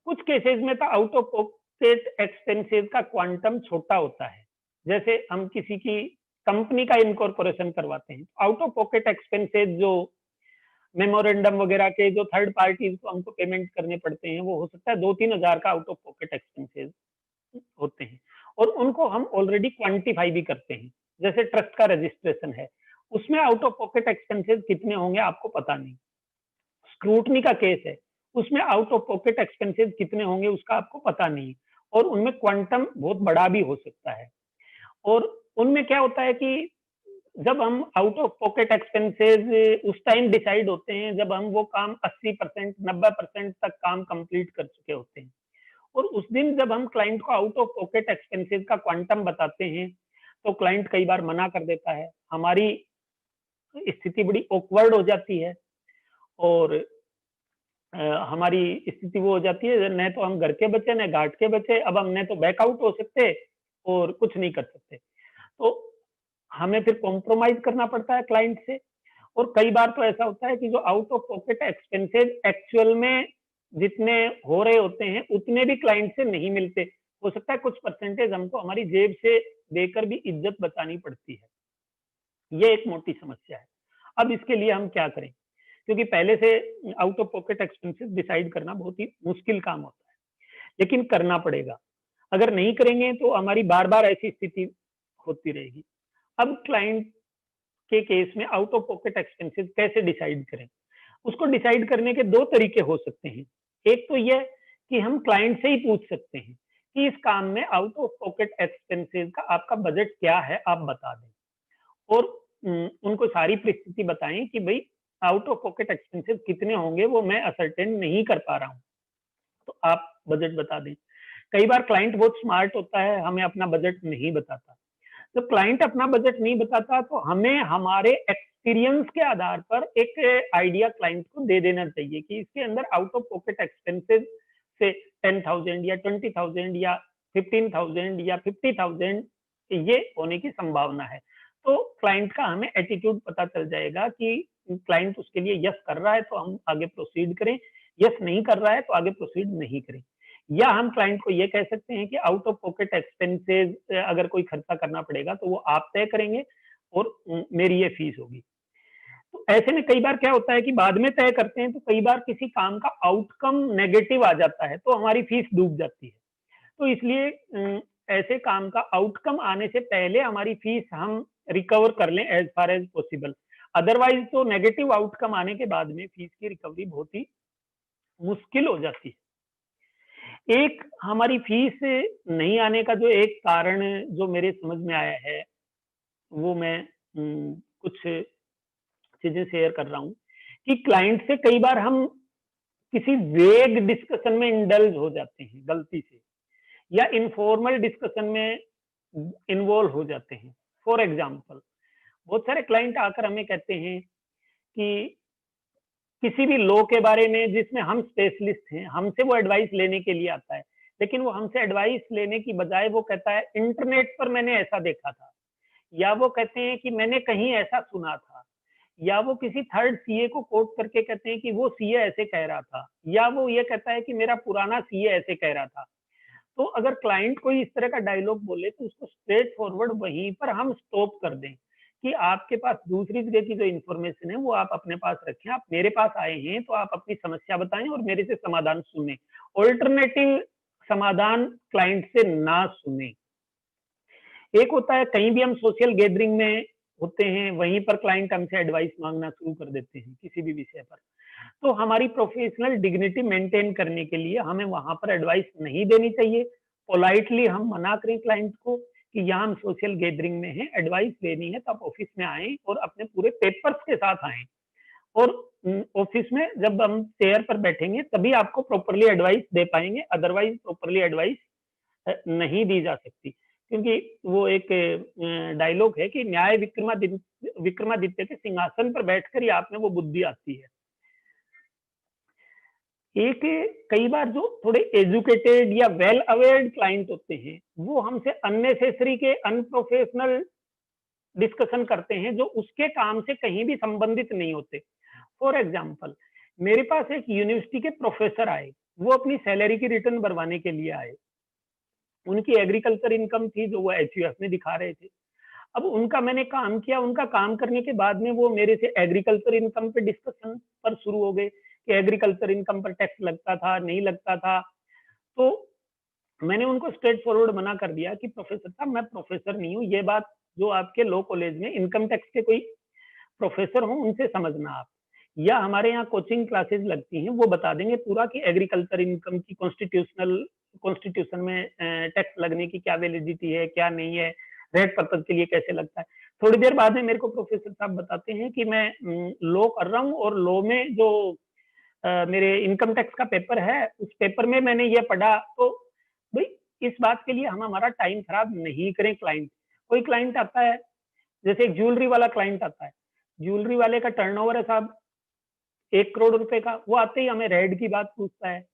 Speaker 1: कुछ केसेस में तो आउट ऑफ पॉकेट एक्सपेंसेस का क्वांटम छोटा होता है। जैसे हम किसी की कंपनी का इनकॉर्पोरेशन करवाते हैं, आउट ऑफ पॉकेट एक्सपेंसेस जो मेमोरेंडम वगैरह के जो थर्ड पार्टीज को हमको पेमेंट करने पड़ते हैं, वो हो सकता है 2-3 हजार का आउट ऑफ पॉकेट एक्सपेंसेस होते हैं और उनको हम ऑलरेडी क्वांटिफाई भी करते हैं। जैसे ट्रस्ट का रजिस्ट्रेशन है, उसमें आउट ऑफ पॉकेट एक्सपेंसेस कितने होंगे आपको पता नहीं। स्क्रूटनी का केस है, उसमें आउट ऑफ पॉकेट एक्सपेंसेस कितने होंगे उसका आपको पता नहीं, और उनमें क्वांटम बहुत बड़ा भी हो सकता है। और उनमें क्या होता है कि जब हम आउट ऑफ पॉकेट एक्सपेंसेस उस टाइम डिसाइड होते हैं जब हम वो काम 80%, 90% तक काम कंप्लीट कर चुके होते हैं। और उस दिन जब हम क्लाइंट को आउट ऑफ पॉकेट एक्सपेंसेस का क्वांटम बताते हैं तो क्लाइंट कई बार मना कर देता है, हमारी स्थिति बड़ी ऑकवर्ड हो जाती है और हमारी स्थिति वो हो जाती है, न तो हम घर के बचे न घाट के बचे, अब हम न तो बैकआउट हो सकते और कुछ नहीं कर सकते। तो हमें फिर कॉम्प्रोमाइज करना पड़ता है क्लाइंट से। और कई बार तो ऐसा होता है कि जो out of pocket expenses actual में जितने हो रहे होते हैं उतने भी क्लाइंट से नहीं मिलते। हो सकता है कुछ परसेंटेज हमको हमारी जेब से देकर भी इज्जत बचानी पड़ती है। ये एक मोटी समस्या है। अब इसके लिए हम क्या करें, क्योंकि पहले से out of pocket expenses decide करना बहुत ही मुश्किल काम होता है, लेकिन करना पड़ेगा। अगर नहीं करेंगे तो हमारी बार बार ऐसी स्थिति होती रहेगी। अब क्लाइंट के केस में आउट ऑफ पॉकेट एक्सपेंसेस कैसे डिसाइड करें? उसको डिसाइड करने के 2 तरीके हो सकते हैं। एक तो यह कि हम क्लाइंट से ही पूछ सकते हैं कि इस काम में आउट ऑफ पॉकेट एक्सपेंसेस का आपका बजट क्या है, आप बता दें। और उनको सारी परिस्थिति बताएं कि भाई आउट ऑफ पॉकेट एक्सपेंसेस कितने होंगे वो मैं असरटेन नहीं कर पा रहा हूँ, तो आप बजट बता दें। कई बार क्लाइंट बहुत स्मार्ट होता है, हमें अपना बजट नहीं बताता। तो क्लाइंट अपना बजट नहीं बताता तो हमें हमारे एक्सपीरियंस के आधार पर एक आइडिया क्लाइंट को दे देना चाहिए कि इसके अंदर आउट ऑफ पॉकेट एक्सपेंसेस से 10,000 या 20,000 या 15,000 या 50,000 ये होने की संभावना है। तो क्लाइंट का हमें एटीट्यूड पता चल जाएगा कि क्लाइंट उसके लिए यस कर रहा है तो हम आगे प्रोसीड करें, यस नहीं कर रहा है तो आगे प्रोसीड नहीं करें। या हम क्लाइंट को ये कह सकते हैं कि आउट ऑफ पॉकेट एक्सपेंसेस अगर कोई खर्चा करना पड़ेगा तो वो आप तय करेंगे और मेरी ये फीस होगी। तो ऐसे में कई बार क्या होता है कि बाद में तय करते हैं तो कई बार किसी काम का आउटकम नेगेटिव आ जाता है तो हमारी फीस डूब जाती है। तो इसलिए ऐसे काम का आउटकम आने से पहले हमारी फीस हम रिकवर कर लें as far as possible. Otherwise तो नेगेटिव आउटकम आने के बाद में फीस की रिकवरी बहुत ही मुश्किल हो जाती है। एक हमारी फीस नहीं आने का जो एक कारण जो मेरे समझ में आया है वो मैं कुछ चीजें शेयर कर रहा हूँ कि क्लाइंट से कई बार हम किसी वेग डिस्कशन में इंडल्ज हो जाते हैं गलती से, या इनफॉर्मल डिस्कशन में इन्वॉल्व हो जाते हैं। फॉर एग्जाम्पल, बहुत सारे क्लाइंट आकर हमें कहते हैं कि किसी भी लॉ के बारे में जिसमें हम स्पेशलिस्ट हैं, हमसे वो एडवाइस लेने के लिए आता है, लेकिन वो हमसे एडवाइस लेने की बजाय वो कहता है इंटरनेट पर मैंने ऐसा देखा था, या वो कहते हैं कि मैंने कहीं ऐसा सुना था, या वो किसी थर्ड सीए को कोट करके कहते हैं कि वो सीए ऐसे कह रहा था, या वो ये कहता है कि मेरा पुराना सीए ऐसे कह रहा था। तो अगर क्लाइंट कोई इस तरह का डायलॉग बोले तो उसको स्ट्रेट फॉरवर्ड वहीं पर हम स्टॉप कर दें कि आपके पास दूसरी जगह की जो इन्फॉर्मेशन है वो आप अपने पास रखें, आप मेरे पास आए हैं तो आप अपनी समस्या बताएं और मेरे से समाधान सुने, ऑल्टरनेटिव समाधान क्लाइंट से ना सुने। एक होता है कहीं भी हम सोशल गैदरिंग में होते हैं, वहीं पर क्लाइंट हमसे एडवाइस मांगना शुरू कर देते हैं किसी भी विषय पर, तो हमारी प्रोफेशनल डिग्निटी मेंटेन करने के लिए हमें वहां पर एडवाइस नहीं देनी चाहिए। पोलाइटली हम मना करें क्लाइंट को कि यहाँ हम सोशल गैदरिंग में हैं, एडवाइस लेनी है तो आप ऑफिस में आए और अपने पूरे पेपर्स के साथ आए, और ऑफिस में जब हम चेयर पर बैठेंगे तभी आपको प्रॉपरली एडवाइस दे पाएंगे, अदरवाइज प्रॉपरली एडवाइस नहीं दी जा सकती। क्योंकि वो एक डायलॉग है कि न्याय विक्रमादित्य के सिंहासन पर बैठकर ही आप में वो बुद्धि आती है। एक कई बार जो थोड़े एजुकेटेड या वेल अवेयर्ड क्लाइंट होते हैं वो हमसे अननेसेसरी के अनप्रोफेशनल डिस्कशन करते हैं जो उसके काम से कहीं भी संबंधित नहीं होते। फॉर एग्जाम्पल, मेरे पास एक यूनिवर्सिटी के प्रोफेसर आए, वो अपनी सैलरी की रिटर्न भरवाने के लिए आए, उनकी एग्रीकल्चर इनकम थी जो वो एचयूएफ में दिखा रहे थे। अब उनका मैंने काम किया, उनका काम करने के बाद में वो मेरे से एग्रीकल्चर इनकम पे डिस्कशन पर शुरू हो गए कि एग्रीकल्चर इनकम पर टैक्स लगता था नहीं लगता था। तो मैंने उनको स्ट्रेट फॉरवर्ड मना कर दिया कि प्रोफेसर साहब मैं प्रोफेसर नहीं हूँ, ये बात जो आपके लॉ कॉलेज में इनकम टैक्स के कोई प्रोफेसर हो उनसे समझना आप, या हमारे यहाँ कोचिंग क्लासेस लगती हैं वो बता देंगे पूरा कि एग्रीकल्चर इनकम की कॉन्स्टिट्यूशन में टैक्स लगने की क्या वैलिडिटी है क्या नहीं है, रेट पर्पज के लिए कैसे लगता है। थोड़ी देर बाद में मेरे को प्रोफेसर साहब बताते हैं कि मैं लॉ कर रहा हूँ और लॉ में जो मेरे इनकम टैक्स का पेपर है उस पेपर में मैंने ये पढ़ा। तो भाई इस बात के लिए हम हमारा टाइम खराब नहीं करें। क्लाइंट, कोई क्लाइंट आता है, जैसे एक ज्वेलरी वाला क्लाइंट आता है, ज्वेलरी वाले का टर्नओवर है साहब 1 करोड़ रुपए का, वो आते ही हमें रेड की बात पूछता है,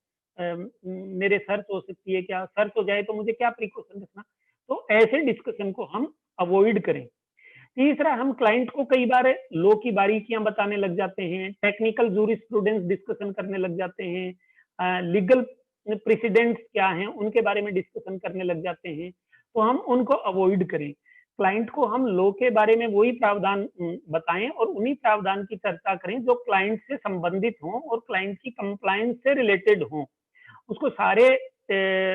Speaker 1: मेरे सर्च हो सकती है क्या, सर्च हो जाए तो मुझे क्या प्रिकॉशन रखना। तो ऐसे डिस्कशन को हम अवॉइड करें। तीसरा, हम क्लाइंट को कई बार लॉ की बारीकियां बताने लग जाते हैं, टेक्निकल जूरिस्प्रूडेंस डिस्कशन करने लग जाते हैं, लीगल प्रेसिडेंट्स क्या हैं उनके बारे में डिस्कशन करने लग जाते हैं, तो हम उनको अवॉइड करें। क्लाइंट को हम लॉ के बारे में वही प्रावधान बताएं और उन्हीं प्रावधान की चर्चा करें जो क्लाइंट से संबंधित हों और क्लाइंट की कंप्लायंस से रिलेटेड हों। उसको सारे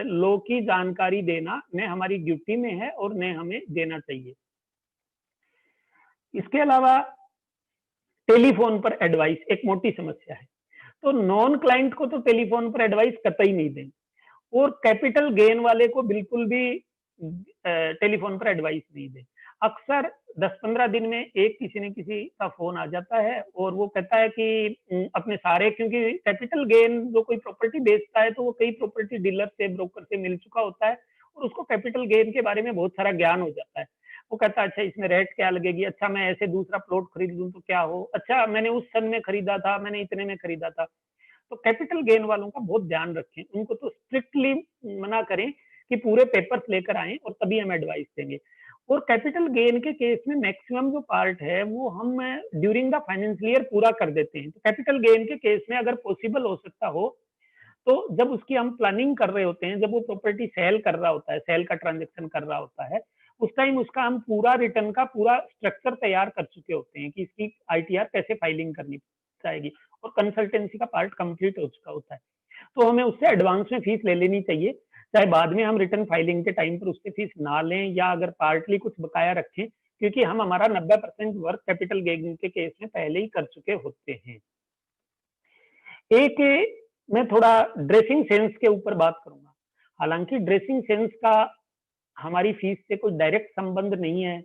Speaker 1: लॉ की जानकारी देना न हमारी ड्यूटी में है और न हमें देना चाहिए। इसके अलावा टेलीफोन पर एडवाइस एक मोटी समस्या है, तो नॉन क्लाइंट को तो टेलीफोन पर एडवाइस कतई नहीं दें, और कैपिटल गेन वाले को बिल्कुल भी टेलीफोन पर एडवाइस नहीं दें। अक्सर 10-15 दिन में एक किसी न किसी का फ़ोन आ जाता है और वो कहता है कि अपने सारे, क्योंकि कैपिटल गेन जो कोई प्रॉपर्टी बेचता है तो वो कई प्रॉपर्टी डीलर से, ब्रोकर से मिल चुका होता है और उसको कैपिटल गेन के बारे में बहुत सारा ज्ञान हो जाता है। वो कहता है अच्छा इसमें रेट क्या लगेगी, अच्छा मैं ऐसे दूसरा प्लॉट खरीद लूँ तो क्या हो, अच्छा मैंने उस सन में खरीदा था, मैंने इतने में खरीदा था। तो कैपिटल गेन वालों का बहुत ध्यान रखें, उनको तो स्ट्रिक्टली मना करें कि पूरे पेपर्स लेकर आएँ और तभी हम एडवाइस देंगे। और कैपिटल गेन के केस में मैक्सिमम जो पार्ट है वो हम ड्यूरिंग द फाइनेंशियल ईयर पूरा कर देते हैं। तो कैपिटल गेन के केस में अगर पॉसिबल हो सकता हो तो जब उसकी हम प्लानिंग कर रहे होते हैं, जब वो प्रॉपर्टी सेल कर रहा होता है, सेल का ट्रांजेक्शन कर रहा होता है, उस टाइम उसका हम पूरा रिटर्न का पूरा स्ट्रक्चर तैयार कर चुके होते हैं कि इसकी आईटीआर कैसे फाइलिंग करनी जाएगी और कंसल्टेंसी का पार्ट कंप्लीट हो चुका होता है। तो हमें उससे एडवांस में फीस ले लेनी चाहिए, चाहे बाद में हम रिटर्न फाइलिंग के टाइम पर उससे फीस ना लें या अगर पार्टली कुछ बकाया रखें, क्योंकि हम हमारा 90% वर्क कैपिटल गेन के केस में पहले ही कर चुके होते हैं। एक मैं थोड़ा ड्रेसिंग सेंस के ऊपर बात करूंगा। हालांकि ड्रेसिंग सेंस का हमारी फीस से कोई डायरेक्ट संबंध नहीं है,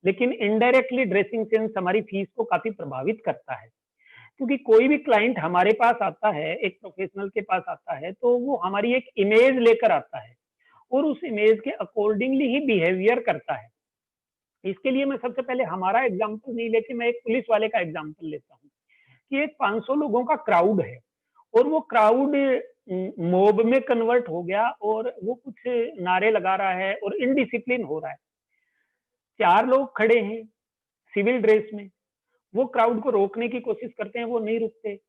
Speaker 1: लेकिन इनडायरेक्टली ड्रेसिंग सेंस हमारी फीस को काफी प्रभावित करता है। क्योंकि कोई भी क्लाइंट हमारे पास आता है, एक प्रोफेशनल के पास आता है, तो वो हमारी एक इमेज लेकर आता है और उस इमेज के अकॉर्डिंगली ही बिहेवियर करता है। इसके लिए मैं सबसे पहले हमारा एग्जाम्पल नहीं लेके मैं एक पुलिस वाले का एग्जाम्पल लेता हूँ कि एक 500 लोगों का क्राउड है और वो क्राउड मोब में कन्वर्ट हो गया और वो कुछ नारे लगा रहा है और इनडिसिप्लिन हो रहा है। 4 लोग खड़े हैं सिविल ड्रेस में, वो क्राउड को रोकने की कोशिश करते हैं, वो नहीं रुकते।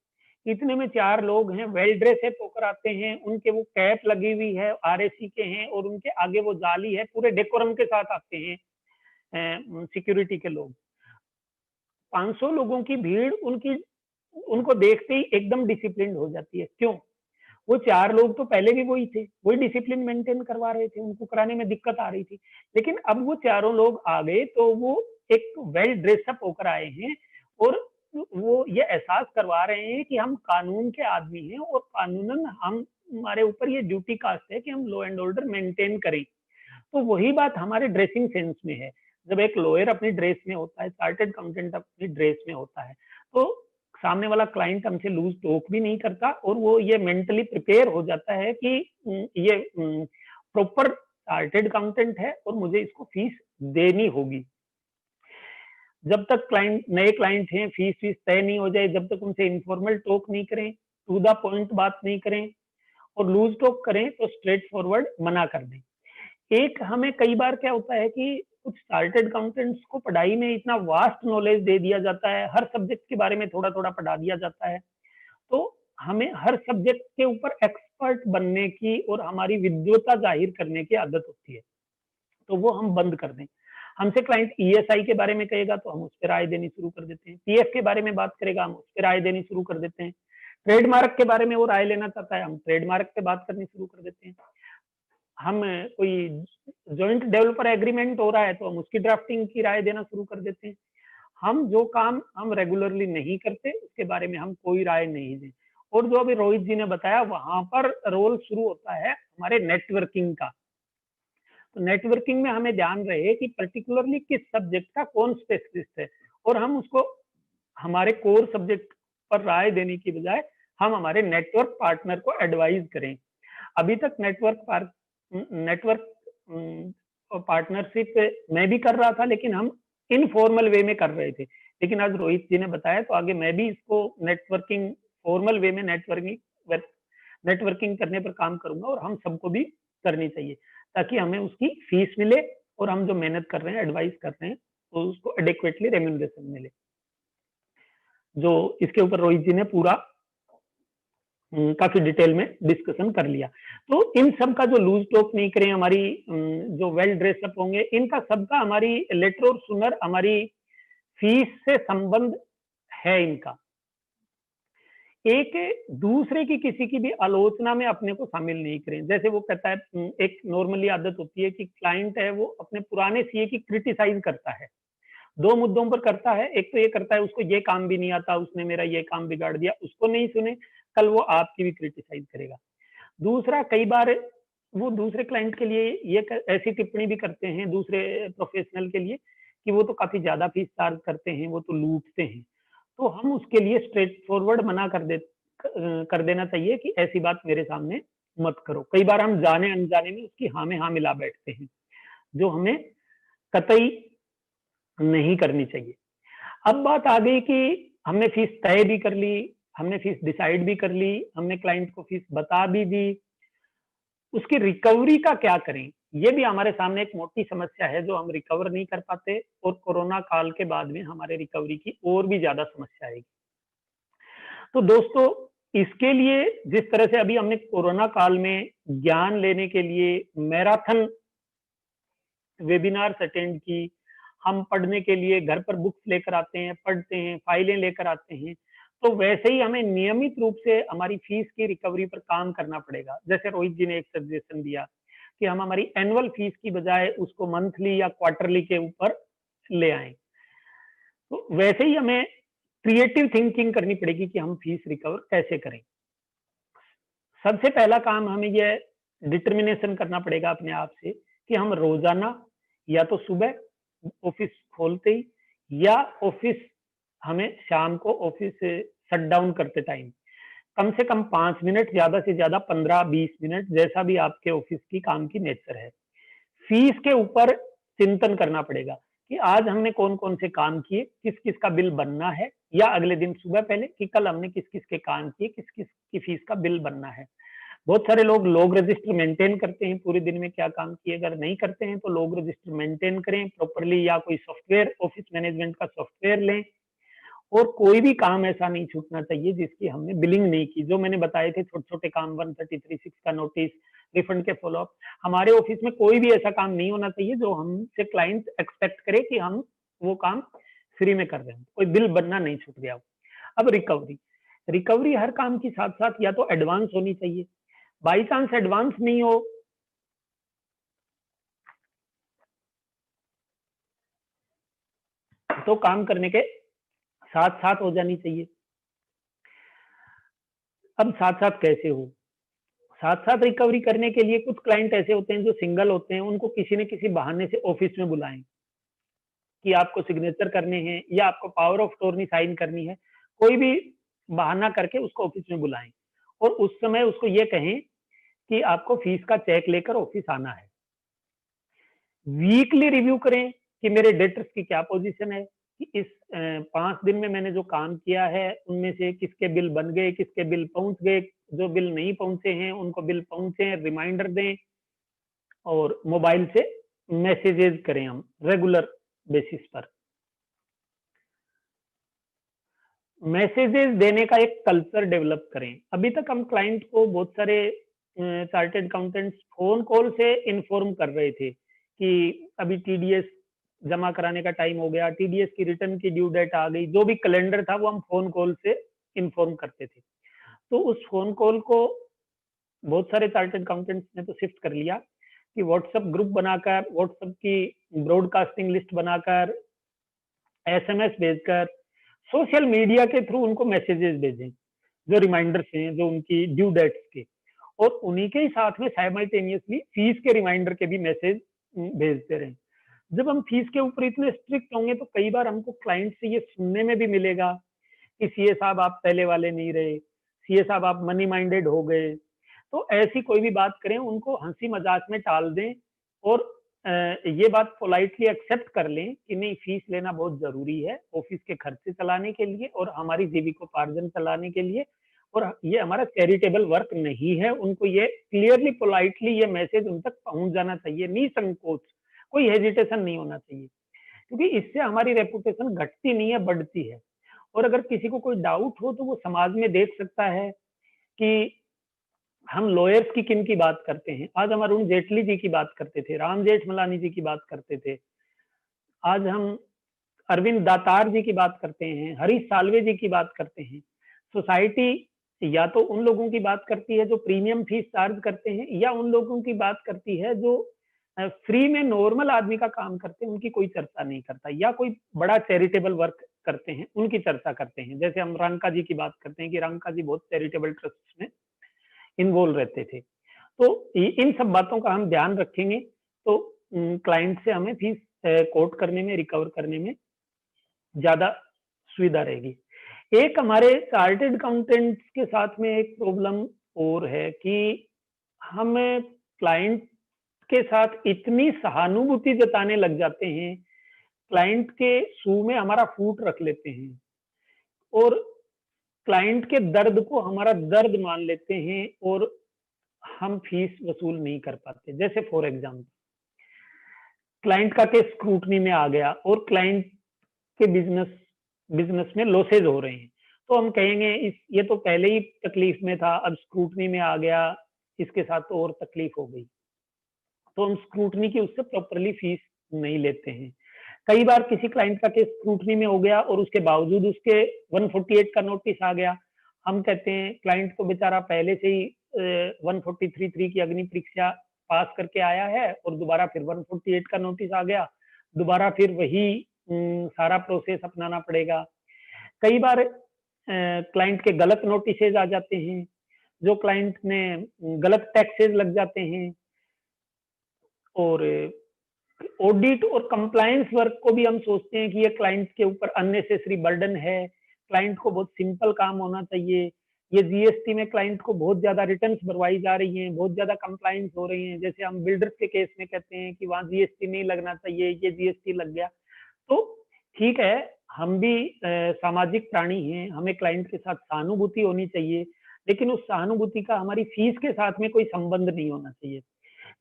Speaker 1: इतने में 4 लोग हैं, वेल ड्रेस है, पोकर आते हैं, उनके वो कैप लगी हुई है, आरएसी के हैं और उनके आगे वो जाली है, पूरे डेकोरम के साथ आते हैं सिक्योरिटी के लोग। 500 लोगों की भीड़ उनको देखते ही एकदम डिसिप्लिन हो जाती है। क्यों? वो 4 लोग तो पहले भी वही थे, वही डिसिप्लिन मेंटेन करवा रहे थे, उनको कराने में दिक्कत आ रही थी। लेकिन अब वो चारों लोग आ गए तो वो एक वेल ड्रेसअप होकर आए हैं और वो ये एहसास करवा रहे हैं कि हम कानून के आदमी हैं और कानूनन हम हमारे ऊपर ये ड्यूटी कास्ट है कि हम लॉ एंड ऑर्डर मेंटेन करें। तो वही बात हमारे ड्रेसिंग सेंस में है। जब एक लॉयर अपनी ड्रेस में होता है, चार्टर्ड अकाउंटेंट अपनी ड्रेस में होता है, तो सामने वाला क्लाइंट हमसे लूज टॉक भी नहीं करता और वो ये मेंटली प्रिपेयर हो जाता है कि ये प्रॉपर चार्टर्ड अकाउंटेंट है और मुझे इसको फीस देनी होगी। जब तक क्लाइंट नए क्लाइंट हैं, फीस फीस तय नहीं हो जाए, जब तक उनसे इनफॉर्मल टॉक नहीं करें, टू द पॉइंट बात नहीं करें और लूज टॉक करें तो स्ट्रेट फॉरवर्ड मना कर दें। एक हमें कई बार क्या होता है कि कुछ चार्टर्ड अकाउंटेंट्स को पढ़ाई में इतना वास्ट नॉलेज दे दिया जाता है, हर सब्जेक्ट के बारे में थोड़ा-थोड़ा पढ़ा दिया जाता है। तो हमें हर सब्जेक्ट के ऊपर एक्सपर्ट बनने की और हमारी विद्वता जाहिर करने की आदत होती है। तो वो हम बंद कर दें। हमसे क्लाइंट ईएसआई के बारे में कहेगा तो हम उस पे राय देनी शुरू कर देते हैं। पीएफ के बारे में बात करेगा, हम उस पे राय देनी शुरू कर देते हैं। ट्रेडमार्क के बारे में वो राय लेना चाहता है, हम ट्रेडमार्क पे बात करनी शुरू कर देते हैं। हम कोई जॉइंट डेवलपर एग्रीमेंट हो रहा है तो हम उसकी ड्राफ्टिंग की राय देना शुरू कर देते हैं। हम जो काम हम रेगुलरली नहीं करते उसके बारे में हम कोई राय नहीं दें। और जो अभी रोहित जी ने बताया वहां पर रोल शुरू होता है हमारे नेटवर्किंग का। तो नेटवर्किंग में हमें ध्यान रहे कि पर्टिकुलरली किस सब्जेक्ट का कौन स्पेशलिस्ट है और हम उसको हमारे कोर सब्जेक्ट पर राय देने की बजाय हम हमारे नेटवर्क पार्टनर को एडवाइज करें। अभी तक नेटवर्क पार्टनरशिप मैं भी कर रहा था, लेकिन हम इनफॉर्मल वे में कर रहे थे। लेकिन आज रोहित जी ने बताया तो आगे मैं भी इसको नेटवर्किंग फॉर्मल वे में नेटवर्किंग करने पर काम करूंगा और हम सबको भी करनी चाहिए ताकि हमें उसकी फीस मिले और हम जो मेहनत कर रहे हैं, एडवाइस कर रहे हैं, तो उसको एडिक्वेटली रेम्यूनरेशन मिले। जो इसके ऊपर रोहित जी ने पूरा काफी डिटेल में डिस्कशन कर लिया। तो इन सब का जो लूज टॉक नहीं करें, हमारी जो वेल ड्रेसअप होंगे, इनका सबका हमारी लेटर और सुनर हमारी फीस से संबंध है इनका। एक दूसरे की किसी की भी आलोचना में अपने को शामिल नहीं करें। जैसे वो कहता है, एक नॉर्मली आदत होती है कि क्लाइंट है वो अपने पुराने सीए की क्रिटिसाइज करता है। 2 मुद्दों पर करता है। एक तो ये करता है उसको ये काम भी नहीं आता, उसने मेरा ये काम बिगाड़ दिया, उसको नहीं सुने, कल वो आपकी भी क्रिटिसाइज करेगा। दूसरा, कई बार वो दूसरे क्लाइंट के लिए ये ऐसी टिप्पणी भी करते हैं दूसरे प्रोफेशनल के लिए कि वो तो काफी ज्यादा फीस चार्ज करते हैं, वो तो लूटते हैं, तो हम उसके लिए स्ट्रेट फॉरवर्ड मना कर देना चाहिए कि ऐसी बात मेरे सामने मत करो। कई बार हम जाने अनजाने में उसकी हाँ में हाँ मिला बैठते हैं, जो हमें कतई नहीं करनी चाहिए। अब बात आ गई कि हमने फीस तय भी कर ली, हमने फीस डिसाइड भी कर ली, हमने क्लाइंट को फीस बता भी दी, उसकी रिकवरी का क्या करें? ये भी हमारे सामने एक मोटी समस्या है, जो हम रिकवर नहीं कर पाते और कोरोना काल के बाद में हमारे रिकवरी की और भी ज्यादा समस्या आएगी। तो दोस्तों, इसके लिए जिस तरह से अभी हमने कोरोना काल में ज्ञान लेने के लिए मैराथन वेबिनार्स अटेंड की, हम पढ़ने के लिए घर पर बुक्स लेकर आते हैं, पढ़ते हैं, फाइलें लेकर आते हैं, तो वैसे ही हमें नियमित रूप से हमारी फीस की रिकवरी पर काम करना पड़ेगा। जैसे रोहित जी ने एक सजेशन दिया कि हम हमारी एनुअल फीस की बजाय उसको मंथली या क्वार्टरली के ऊपर ले आए, तो वैसे ही हमें क्रिएटिव थिंकिंग करनी पड़ेगी कि हम फीस रिकवर कैसे करें। सबसे पहला काम हमें यह डिटर्मिनेशन करना पड़ेगा अपने आप से कि हम रोजाना या तो सुबह ऑफिस खोलते ही या ऑफिस हमें शाम को ऑफिस शट डाउन करते टाइम कम से कम 5 मिनट, ज्यादा से ज्यादा 15-20 मिनट, जैसा भी आपके ऑफिस की काम की नेचर है, फीस के ऊपर चिंतन करना पड़ेगा कि आज हमने कौन कौन से काम किए, किस किस का बिल बनना है, या अगले दिन सुबह पहले कि कल हमने किस किस के काम किए, किस किस की फीस का बिल बनना है। बहुत सारे लोग लॉग रजिस्टर मेंटेन करते हैं, पूरे दिन में क्या काम किए, अगर नहीं करते हैं तो लॉग रजिस्टर मेंटेन करें प्रॉपरली, या कोई सॉफ्टवेयर ऑफिस मैनेजमेंट का सॉफ्टवेयर लें। और कोई भी काम ऐसा नहीं छूटना चाहिए जिसकी हमने बिलिंग नहीं की। जो मैंने बताए थे छोटे छोटे काम, 133(6) का नोटिस, रिफंड के फॉलोअप, हमारे ऑफिस में कोई भी ऐसा काम नहीं होना चाहिए जो हमसे क्लाइंट एक्सपेक्ट करे कि हम वो काम फ्री में कर रहे हैं, कोई बिल बनना नहीं छूट गया। अब रिकवरी, रिकवरी हर काम की साथ साथ या तो एडवांस होनी चाहिए, बाई चांस एडवांस नहीं हो तो काम करने के साथ साथ हो जानी चाहिए। अब साथ साथ कैसे हो? साथ साथ रिकवरी करने के लिए कुछ क्लाइंट ऐसे होते हैं जो सिंगल होते हैं, उनको किसी न किसी बहाने से ऑफिस में बुलाएं कि आपको सिग्नेचर करने हैं या आपको पावर ऑफ अटॉर्नी साइन करनी है, कोई भी बहाना करके उसको ऑफिस में बुलाएं और उस समय उसको ये कहें कि आपको फीस का चेक लेकर ऑफिस आना है। वीकली रिव्यू करें कि मेरे डेटर्स की क्या पोजीशन है, कि इस 5 दिन में मैंने जो काम किया है उनमें से किसके बिल बन गए, किसके बिल पहुंच गए, जो बिल नहीं पहुंचे हैं उनको बिल पहुंचे, रिमाइंडर दें और मोबाइल से मैसेजेस करें हम रेगुलर बेसिस पर। मैसेजेस देने का एक कल्चर डेवलप करें। अभी तक हम क्लाइंट को बहुत सारे चार्टेड अकाउंटेंट्स फोन कॉल से इन्फॉर्म कर रहे थे कि अभी टीडीएस जमा कराने का टाइम हो गया, टीडीएस की रिटर्न की ड्यू डेट आ गई, जो भी कैलेंडर था वो हम फोन कॉल से इन्फॉर्म करते थे। तो उस फोन कॉल को बहुत सारे चार्टेड अकाउंटेंट्स ने तो शिफ्ट कर लिया कि व्हाट्सएप ग्रुप बनाकर, व्हाट्सएप की ब्रॉडकास्टिंग लिस्ट बनाकर, एसएमएस भेजकर, सोशल मीडिया के थ्रू उनको मैसेजेस भेजें जो रिमाइंडर्स हैं, जो उनकी ड्यू डेट्स के, और उन्हीं के ही साथ में साइमल्टेनियसली फीस के रिमाइंडर के भी मैसेज भेजते रहें। जब हम फीस के ऊपर इतने स्ट्रिक्ट होंगे तो कई बार हमको क्लाइंट से ये सुनने में भी मिलेगा कि सीए साहब आप पहले वाले नहीं रहे, सीए साहब आप मनी माइंडेड हो गए। तो ऐसी कोई भी बात करें उनको हंसी मजाक में टाल दें और ये बात पोलाइटली एक्सेप्ट कर लें कि नहीं, फीस लेना बहुत जरूरी है ऑफिस के खर्चे चलाने के लिए और हमारी जीविकोपार्जन चलाने के लिए, और ये हमारा चैरिटेबल वर्क नहीं है। उनको ये क्लियरली पोलाइटली ये मैसेज उन तक पहुंच जाना चाहिए, निसंकोच, कोई हेजिटेशन नहीं होना चाहिए, क्योंकि इससे हमारी रेपुटेशन घटती नहीं है, बढ़ती है। और अगर किसी को कोई डाउट हो तो वो समाज में देख सकता है कि हम लॉयर्स की किन की बात करते हैं। आज हम अरुण जेटली जी की बात करते थे, राम जेठमलानी जी की बात करते थे, आज हम अरविंद दातार जी की बात करते हैं, हरीश साल्वे जी की बात करते हैं। सोसाइटी या तो उन लोगों की बात करती है जो प्रीमियम फीस चार्ज करते हैं, या उन लोगों की बात करती है जो फ्री में नॉर्मल आदमी का काम करते हैं, उनकी कोई चर्चा नहीं करता, या कोई बड़ा चैरिटेबल वर्क करते हैं उनकी चर्चा करते हैं। जैसे हम रंका जी की बात करते हैं कि रंका जी बहुत चैरिटेबल ट्रस्ट में इन्वॉल्व रहते थे। तो इन सब बातों का हम ध्यान रखेंगे तो क्लाइंट से हमें फीस कोट करने में, रिकवर करने में ज्यादा सुविधा रहेगी। एक हमारे चार्टेड अकाउंटेंट्स के साथ में एक प्रॉब्लम और है कि हम क्लाइंट के साथ इतनी सहानुभूति जताने लग जाते हैं, क्लाइंट के शू में हमारा फूट रख लेते हैं और क्लाइंट के दर्द को हमारा दर्द मान लेते हैं और हम फीस वसूल नहीं कर पाते। जैसे फॉर एग्जाम्पल, क्लाइंट का केस स्क्रूटनी में आ गया और क्लाइंट के बिजनेस में लॉसेज हो रहे हैं, तो हम कहेंगे ये तो पहले ही तकलीफ में था, अब स्क्रूटनी में आ गया, इसके साथ तो और तकलीफ हो गई, तो हम स्क्रूटनी की उससे प्रॉपरली फीस नहीं लेते हैं। कई बार किसी क्लाइंट का केस स्क्रूटनी में हो गया और उसके बावजूद उसके 148 का नोटिस आ गया, हम कहते हैं क्लाइंट तो बेचारा पहले से ही 143(3) की अग्नि परीक्षा पास करके आया है और दोबारा फिर 148 का नोटिस आ गया, दोबारा फिर वही सारा प्रोसेस अपनाना पड़ेगा। कई बार क्लाइंट के गलत नोटिसेज आ जाते हैं, जो क्लाइंट ने गलत टैक्सेज लग जाते हैं, और ऑडिट और कंप्लायंस वर्क को भी हम सोचते हैं कि ये क्लाइंट के ऊपर अननेसेसरी बर्डन है, क्लाइंट को बहुत सिंपल काम होना चाहिए। ये जीएसटी में क्लाइंट को बहुत ज्यादा रिटर्न्स भरवाई जा रही हैं, बहुत ज्यादा कंप्लायंस हो रही हैं। जैसे हम बिल्डर्स के केस में कहते हैं कि वहां जीएसटी नहीं लगना चाहिए, ये जीएसटी लग गया। तो ठीक है, हम भी सामाजिक प्राणी हैं, हमें क्लाइंट के साथ सहानुभूति होनी चाहिए, लेकिन उस सहानुभूति का हमारी फीस के साथ में कोई संबंध नहीं होना चाहिए।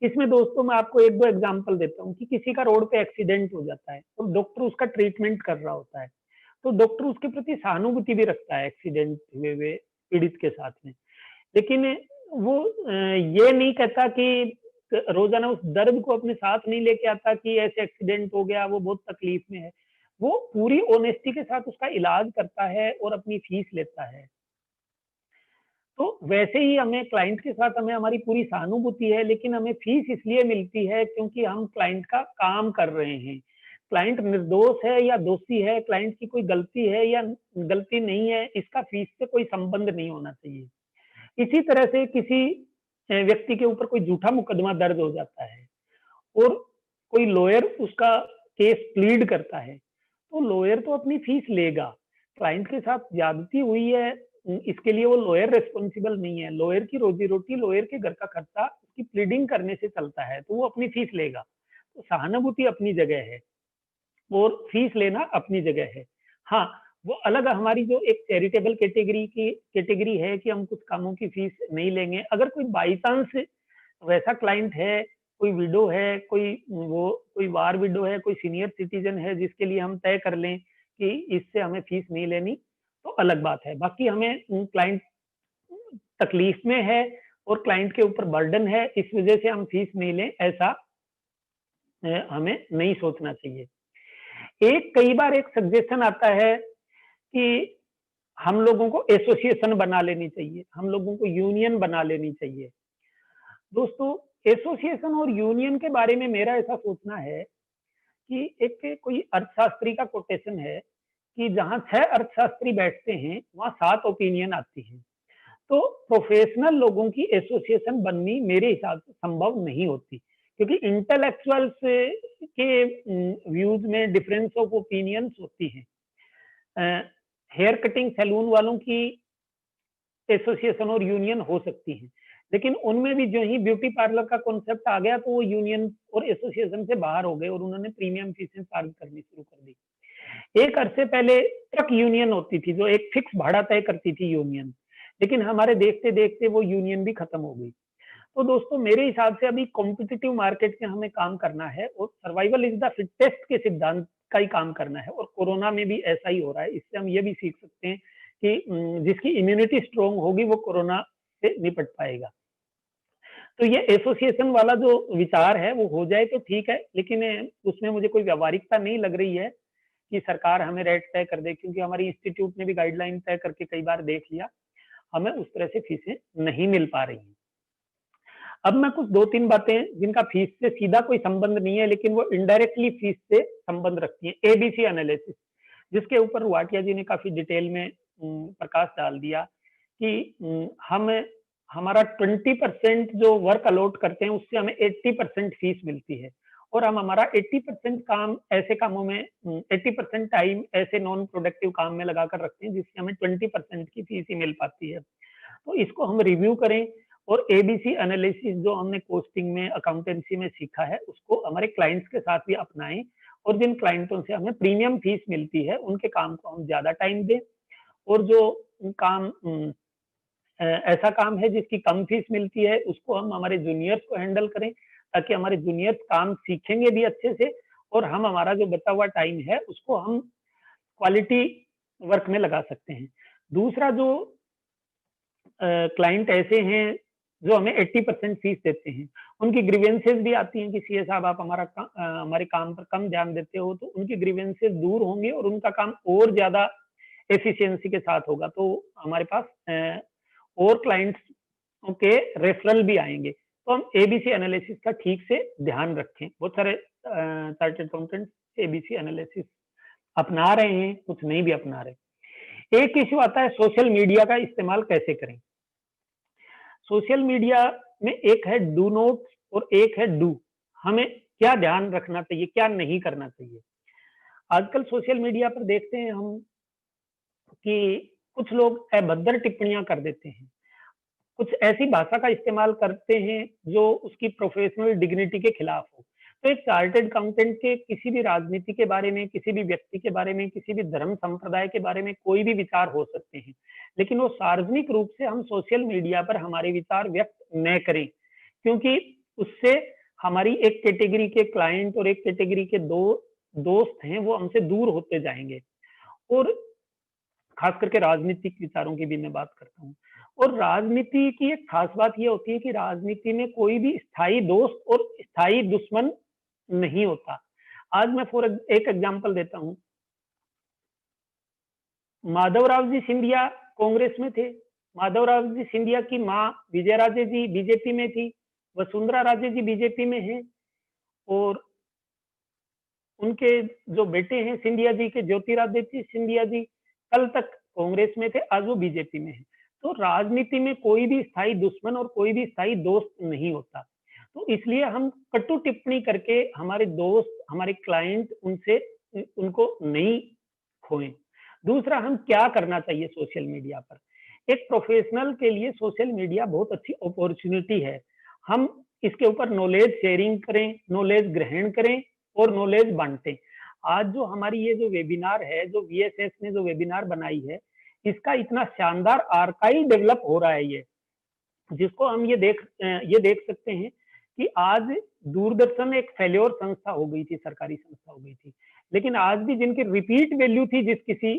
Speaker 1: इसमें दोस्तों मैं आपको एक दो एग्जांपल देता हूँ कि किसी का रोड पे एक्सीडेंट हो जाता है और डॉक्टर उसका ट्रीटमेंट कर रहा होता है, तो डॉक्टर उसके प्रति सहानुभूति भी रखता है एक्सीडेंट हुए पीड़ित के साथ में, लेकिन वो ये नहीं कहता कि रोजाना उस दर्द को अपने साथ नहीं लेके आता कि ऐसे एक्सीडेंट हो गया, वो बहुत तकलीफ में है। वो पूरी ऑनेस्टी के साथ उसका इलाज करता है और अपनी फीस लेता है। तो वैसे ही हमें क्लाइंट के साथ हमें हमारी पूरी सहानुभूति है, लेकिन हमें फीस इसलिए मिलती है क्योंकि हम क्लाइंट का काम कर रहे हैं। क्लाइंट निर्दोष है या दोषी है, क्लाइंट की कोई गलती है या गलती नहीं है, इसका फीस से कोई संबंध नहीं होना चाहिए। इसी तरह से किसी व्यक्ति के ऊपर कोई झूठा मुकदमा दर्ज हो जाता है और कोई लॉयर उसका केस प्लीड करता है, तो लॉयर तो अपनी फीस लेगा। क्लाइंट के साथ ज्यादती हुई है, इसके लिए वो लॉयर रिस्पॉन्सिबल नहीं है। लॉयर की रोजी रोटी, लॉयर के घर का खर्चा उसकी प्लीडिंग करने से चलता है, तो वो अपनी फीस लेगा। तो सहानुभूति अपनी जगह है और फीस लेना अपनी जगह है। हाँ, वो अलग हमारी जो एक चैरिटेबल कैटेगरी है कि हम कुछ कामों की फीस नहीं लेंगे। अगर कोई बाई चांस वैसा क्लाइंट है, कोई विडो है, कोई वार विडो है, कोई सीनियर सिटीजन है जिसके लिए हम तय कर लें कि इससे हमें फीस नहीं लेनी, तो अलग बात है। बाकी हमें क्लाइंट तकलीफ में है और क्लाइंट के ऊपर बर्डन है, इस वजह से हम फीस नहीं लें, ऐसा हमें नहीं सोचना चाहिए। कई बार एक सजेशन आता है कि हम लोगों को एसोसिएशन बना लेनी चाहिए, हम लोगों को यूनियन बना लेनी चाहिए। दोस्तों, एसोसिएशन और यूनियन के बारे में मेरा ऐसा सोचना है कि एक कोई अर्थशास्त्री का कोटेशन है कि जहां 6 अर्थशास्त्री बैठते हैं वहां 7 ओपिनियन आती है। तो प्रोफेशनल लोगों की एसोसिएशन बननी मेरे हिसाब से संभव नहीं होती, क्योंकि इंटेलेक्चुअल्स के व्यूज में डिफरेंस ऑफ ओपिनियंस होती है। हेयर कटिंग सैलून वालों की एसोसिएशन और यूनियन हो सकती है, लेकिन उनमें भी जो ही ब्यूटी पार्लर का कॉन्सेप्ट आ गया तो वो यूनियन और एसोसिएशन से बाहर हो गए और उन्होंने प्रीमियम फीसें चार्ज करनी शुरू कर दी। एक अरसे पहले ट्रक यूनियन होती थी, जो एक फिक्स भाड़ा तय करती थी यूनियन, लेकिन हमारे देखते देखते वो यूनियन भी खत्म हो गई। तो दोस्तों, मेरे हिसाब से अभी कॉम्पिटिटिव मार्केट में हमें काम करना है और सर्वाइवल इज द फिटेस्ट के सिद्धांत का ही काम करना है, और कोरोना में भी ऐसा ही हो रहा है। इससे हम ये भी सीख सकते हैं कि जिसकी इम्यूनिटी स्ट्रोंग होगी वो कोरोना से निपट पाएगा। तो ये एसोसिएशन वाला जो विचार है वो हो जाए तो ठीक है, लेकिन उसमें मुझे कोई व्यावहारिकता नहीं लग रही है कि सरकार हमें रेट तय कर दे, क्योंकि हमारी इंस्टीट्यूट ने भी गाइडलाइन तय करके कई बार देख लिया, हमें उस तरह से फीसें नहीं मिल पा रही हैं। अब मैं कुछ 2-3 बातें जिनका फीस से सीधा कोई संबंध नहीं है, लेकिन वो इनडायरेक्टली फीस से संबंध रखती हैं। एबीसी एनालिसिस, जिसके ऊपर रुआटिया जी ने काफी डिटेल में प्रकाश डाल दिया कि हम हमारा 20% जो वर्क अलॉट करते हैं उससे हमें 80% फीस मिलती है, और हम हमारा 80% काम ऐसे कामों में 80% टाइम ऐसे नॉन प्रोडक्टिव काम में लगा कर रखते हैं जिससे हमें 20% की फीस ही मिल पाती है। तो इसको हम रिव्यू करें और एबीसी एनालिसिस जो हमने कोस्टिंग में अकाउंटेंसी में सीखा है उसको हमारे क्लाइंट्स के साथ भी अपनाएं और जिन क्लाइंटों से हमें प्रीमियम फीस मिलती है उनके काम को हम ज्यादा टाइम दें और जो काम ऐसा काम है जिसकी कम फीस मिलती है उसको हम हमारे जूनियर्स को हैंडल करें ताकि हमारे जूनियर्स काम सीखेंगे भी अच्छे से और हम हमारा जो बचा हुआ टाइम है उसको हम क्वालिटी वर्क में लगा सकते हैं। दूसरा जो क्लाइंट ऐसे हैं जो हमें 80% फीस देते हैं उनकी ग्रीवेंसेस भी आती हैं कि सीए साहब आप हमारे काम पर कम ध्यान देते हो, तो उनकी ग्रीवेंसेस दूर होंगे और उनका काम और ज्यादा एफिशिएंसी के साथ होगा। तो हमारे पास और क्लाइंट्स के रेफरल भी आएंगे। तो हम एबीसी एनालिसिस का ठीक से ध्यान रखें। बहुत सारे चार्टर्ड अकाउंटेंट्स एबीसी एनालिसिस अपना रहे हैं, कुछ नहीं भी अपना रहे। एक इश्यू आता है सोशल मीडिया का इस्तेमाल कैसे करें। सोशल मीडिया में एक है डू नोट और एक है डू। हमें क्या ध्यान रखना चाहिए, क्या नहीं करना चाहिए। आजकल सोशल मीडिया पर देखते हैं हम कि कुछ लोग अभद्र टिप्पणियां कर देते हैं, कुछ ऐसी भाषा का इस्तेमाल करते हैं जो उसकी प्रोफेशनल डिग्निटी के खिलाफ हो। तो एक चार्टर्ड अकाउंटेंट के किसी भी राजनीति के बारे में, किसी भी व्यक्ति के बारे में, किसी भी धर्म संप्रदाय के बारे में कोई भी विचार हो सकते हैं, लेकिन वो सार्वजनिक रूप से हम सोशल मीडिया पर हमारे विचार व्यक्त न करें, क्योंकि उससे हमारी एक कैटेगरी के क्लाइंट और एक कैटेगरी के दोस्त हैं वो हमसे दूर होते जाएंगे। और खास करके राजनीतिक विचारों की भी मैं बात करता हूँ। और राजनीति की एक खास बात यह होती है कि राजनीति में कोई भी स्थायी दोस्त और स्थायी दुश्मन नहीं होता। आज मैं एक एग्जांपल देता हूँ। माधवराव जी सिंधिया कांग्रेस में थे। माधवराव जी सिंधिया की माँ विजय राजे जी बीजेपी में थी, वसुंधरा राजे जी बीजेपी में हैं और उनके जो बेटे हैं सिंधिया जी के, ज्योतिरादित्य सिंधिया जी, कल तक कांग्रेस में थे, आज वो बीजेपी में है। तो राजनीति में कोई भी स्थायी दुश्मन और कोई भी स्थायी दोस्त नहीं होता। तो इसलिए हम कटु टिप्पणी करके हमारे दोस्त, हमारे क्लाइंट उनको नहीं खोएं। दूसरा, हम क्या करना चाहिए सोशल मीडिया पर। एक प्रोफेशनल के लिए सोशल मीडिया बहुत अच्छी अपॉर्चुनिटी है। हम इसके ऊपर नॉलेज शेयरिंग करें, नॉलेज ग्रहण करें और नॉलेज बांटें। आज जो हमारी ये जो वेबिनार है, जो वीएसएस ने जो वेबिनार बनाई है, इसका इतना शानदार आर्काइव डेवलप हो रहा है ये, जिसको हम ये देख सकते हैं कि आज दूरदर्शन एक फेल्योर संस्था हो गई थी, सरकारी संस्था हो गई थी, लेकिन आज भी जिनकी रिपीट वैल्यू थी जिस किसी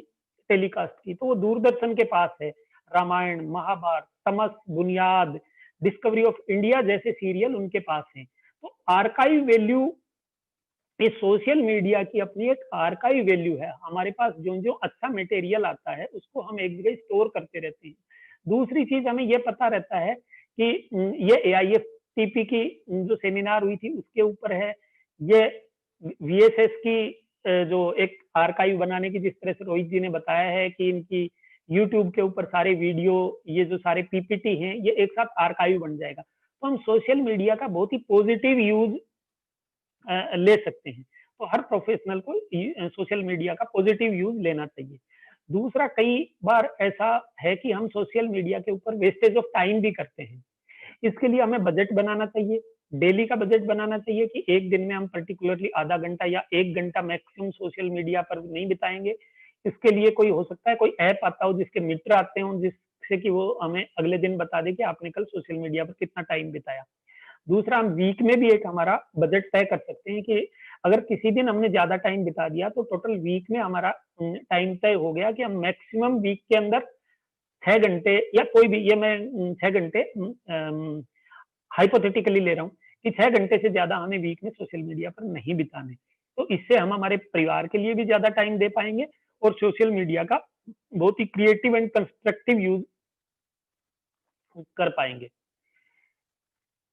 Speaker 1: टेलीकास्ट की, तो वो दूरदर्शन के पास है। रामायण, महाभारत, तमस, बुनियाद, डिस्कवरी ऑफ इंडिया जैसे सीरियल उनके पास हैं। तो आर्काइव वैल्यू, इस सोशल मीडिया की अपनी एक आर्काइव वैल्यू है। हमारे पास जो जो अच्छा मटेरियल आता है उसको हम एक जगह स्टोर करते रहते हैं। दूसरी चीज, हमें यह पता रहता है कि ये AIFTP की जो सेमिनार हुई थी उसके ऊपर है, ये VSS की जो एक आर्काइव बनाने की, जिस तरह से रोहित जी ने बताया है कि इनकी यूट्यूब के ऊपर सारे वीडियो, ये जो सारे PPT हैं, ये एक साथ आर्काइव बन जाएगा। तो हम सोशल मीडिया का बहुत ही पॉजिटिव यूज ले सकते हैं। तो हर प्रोफेशनल को सोशल मीडिया का पॉजिटिव यूज लेना चाहिए। दूसरा, कई बार ऐसा है कि हम सोशल मीडिया के ऊपर वेस्टेज ऑफ टाइम भी करते हैं। इसके लिए हमें बजट बनाना चाहिए, डेली का बजट बनाना चाहिए कि एक दिन में हम पर्टिकुलरली आधा घंटा या 1 घंटा मैक्सिमम सोशल मीडिया पर नहीं बिताएंगे। इसके लिए कोई हो सकता है कोई ऐप आता हो, जिसके मित्र आते हों, जिससे कि वो हमें अगले दिन बता दे कि आपने कल सोशल मीडिया पर कितना टाइम बिताया। दूसरा, हम वीक में भी एक हमारा बजट तय कर सकते हैं कि अगर किसी दिन हमने ज्यादा टाइम बिता दिया तो टोटल वीक में हमारा टाइम तय हो गया कि हम मैक्सिमम वीक के अंदर 6 घंटे या कोई भी, ये मैं 6 घंटे हाइपोथेटिकली ले रहा हूँ कि 6 घंटे से ज्यादा हमें वीक में सोशल मीडिया पर नहीं बिताने। तो इससे हम हमारे परिवार के लिए भी ज्यादा टाइम दे पाएंगे और सोशल मीडिया का बहुत ही क्रिएटिव एंड कंस्ट्रक्टिव यूज कर पाएंगे।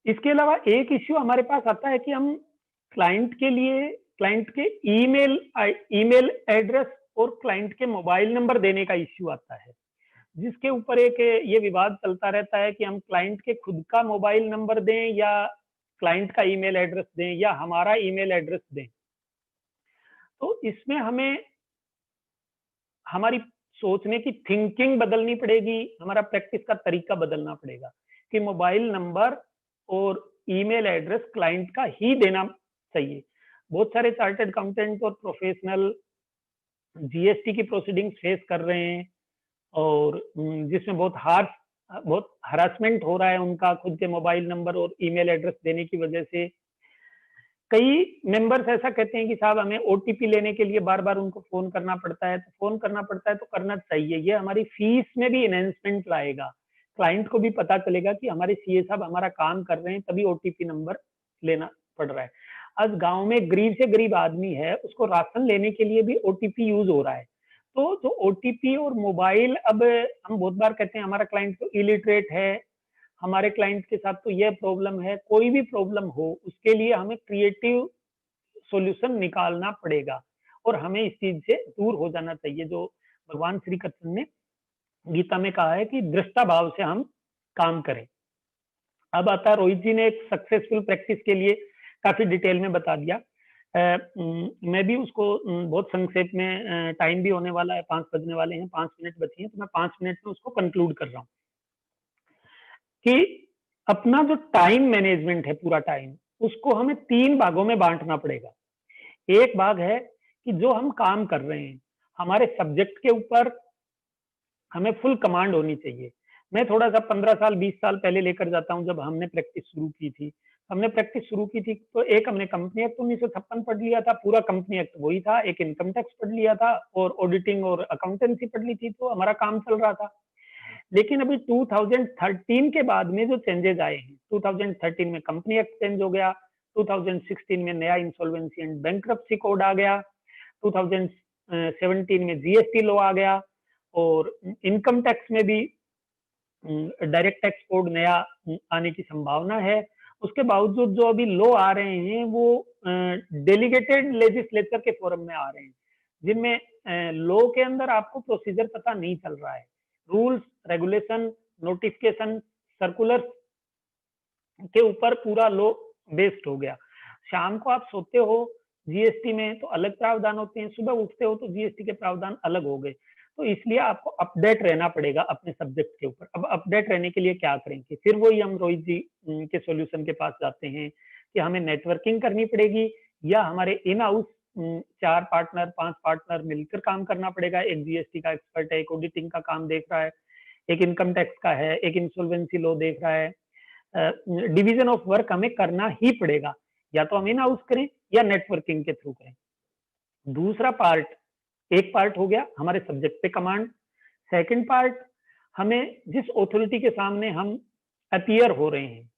Speaker 1: इसके अलावा एक इश्यू हमारे पास आता है कि हम क्लाइंट के ईमेल एड्रेस और क्लाइंट के मोबाइल नंबर देने का इश्यू आता है, जिसके ऊपर एक ये विवाद चलता रहता है कि हम क्लाइंट के खुद का मोबाइल नंबर दें या क्लाइंट का ईमेल एड्रेस दें या हमारा ईमेल एड्रेस दें। तो इसमें हमें हमारी सोचने की थिंकिंग बदलनी पड़ेगी, हमारा प्रैक्टिस का तरीका बदलना पड़ेगा कि मोबाइल नंबर और ईमेल एड्रेस क्लाइंट का ही देना चाहिए। बहुत सारे चार्टर्ड अकाउंटेंट और प्रोफेशनल जीएसटी की प्रोसीडिंग्स फेस कर रहे हैं और जिसमें बहुत हरासमेंट हो रहा है उनका खुद के मोबाइल नंबर और ईमेल एड्रेस देने की वजह से। कई मेंबर्स ऐसा कहते हैं कि साहब हमें ओटीपी लेने के लिए बार बार उनको फोन करना पड़ता है, तो फोन करना पड़ता है तो करना चाहिए, ये हमारी फीस में भी एनहेंसमेंट लाएगा, क्लाइंट को भी पता चलेगा कि हमारे सीए साहब हमारा काम कर रहे हैं तभी ओटीपी नंबर लेना पड़ रहा है। आज गांव में गरीब से गरीब आदमी है, उसको राशन लेने के लिए भी ओटीपी यूज हो रहा है। तो जो ओटीपी और मोबाइल, अब हम बहुत बार कहते हैं हमारा क्लाइंट तो इलिटरेट है, हमारे क्लाइंट के साथ तो यह प्रॉब्लम है, कोई भी प्रॉब्लम हो उसके लिए हमें क्रिएटिव सॉल्यूशन निकालना पड़ेगा और हमें इस चीज से दूर हो जाना चाहिए। जो भगवान श्री कृष्ण ने गीता में कहा है कि दृष्टा भाव से हम काम करें। अब आता है, रोहित जी ने एक सक्सेसफुल प्रैक्टिस के लिए काफी डिटेल में बता दिया। मैं भी उसको बहुत संक्षेप में, टाइम भी होने वाला है, 5 बजने वाले हैं, 5 मिनट बचे हैं, तो मैं 5 मिनट में उसको कंक्लूड कर रहा हूँ कि अपना जो टाइम मैनेजमेंट है, पूरा टाइम, उसको हमें 3 भागों में बांटना पड़ेगा। एक भाग है कि जो हम काम कर रहे हैं, हमारे सब्जेक्ट के ऊपर हमें फुल कमांड होनी चाहिए। मैं थोड़ा सा 15 साल 20 साल पहले लेकर जाता हूं, जब हमने प्रैक्टिस शुरू की थी। तो एक हमने कंपनी एक्ट 1956 पढ़ लिया था, पूरा कंपनी एक्ट वही था, एक इनकम टैक्स पढ़ लिया था और ऑडिटिंग और अकाउंटेंसी पढ़ ली थी, तो हमारा काम चल रहा था। लेकिन अभी 2013 के बाद में जो चेंजेस आए हैं, 2013 में कंपनी एक्ट चेंज हो गया, 2016 में नया इंसॉल्वेंसी एंड बैंक्रप्सी कोड आ गया, 2017 में जीएसटी लॉ आ गया और इनकम टैक्स में भी डायरेक्ट टैक्स कोड नया आने की संभावना है। उसके बावजूद जो अभी लॉ आ रहे हैं वो डेलीगेटेड लेजिस्लेचर के फॉर्म में आ रहे हैं, जिनमें लॉ के अंदर आपको प्रोसीजर पता नहीं चल रहा है। रूल्स, रेगुलेशन, नोटिफिकेशन, सर्कुलर के ऊपर पूरा लॉ बेस्ड हो गया। शाम को आप सोते हो जीएसटी में तो अलग प्रावधान होते हैं, सुबह उठते हो तो जीएसटी के प्रावधान अलग हो गए। तो इसलिए आपको अपडेट रहना पड़ेगा अपने सब्जेक्ट के ऊपर। अब अपडेट रहने के लिए क्या करेंगे, फिर वही हम रोहित जी के सॉल्यूशन के पास जाते हैं कि हमें नेटवर्किंग करनी पड़ेगी या हमारे इन हाउस 4 पार्टनर 5 पार्टनर मिलकर काम करना पड़ेगा। एक जीएसटी का एक्सपर्ट है, एक ऑडिटिंग का काम देख रहा है, एक इनकम टैक्स का है, एक इंसॉल्वेंसी लॉ देख रहा है। डिवीजन ऑफ वर्क हमें करना ही पड़ेगा, या तो हम इन हाउस करें या नेटवर्किंग के थ्रू करें। दूसरा पार्ट, एक पार्ट हो गया हमारे सब्जेक्ट पे कमांड। सेकंड पार्ट, हमें जिस ऑथोरिटी के सामने हम अपीयर हो रहे हैं,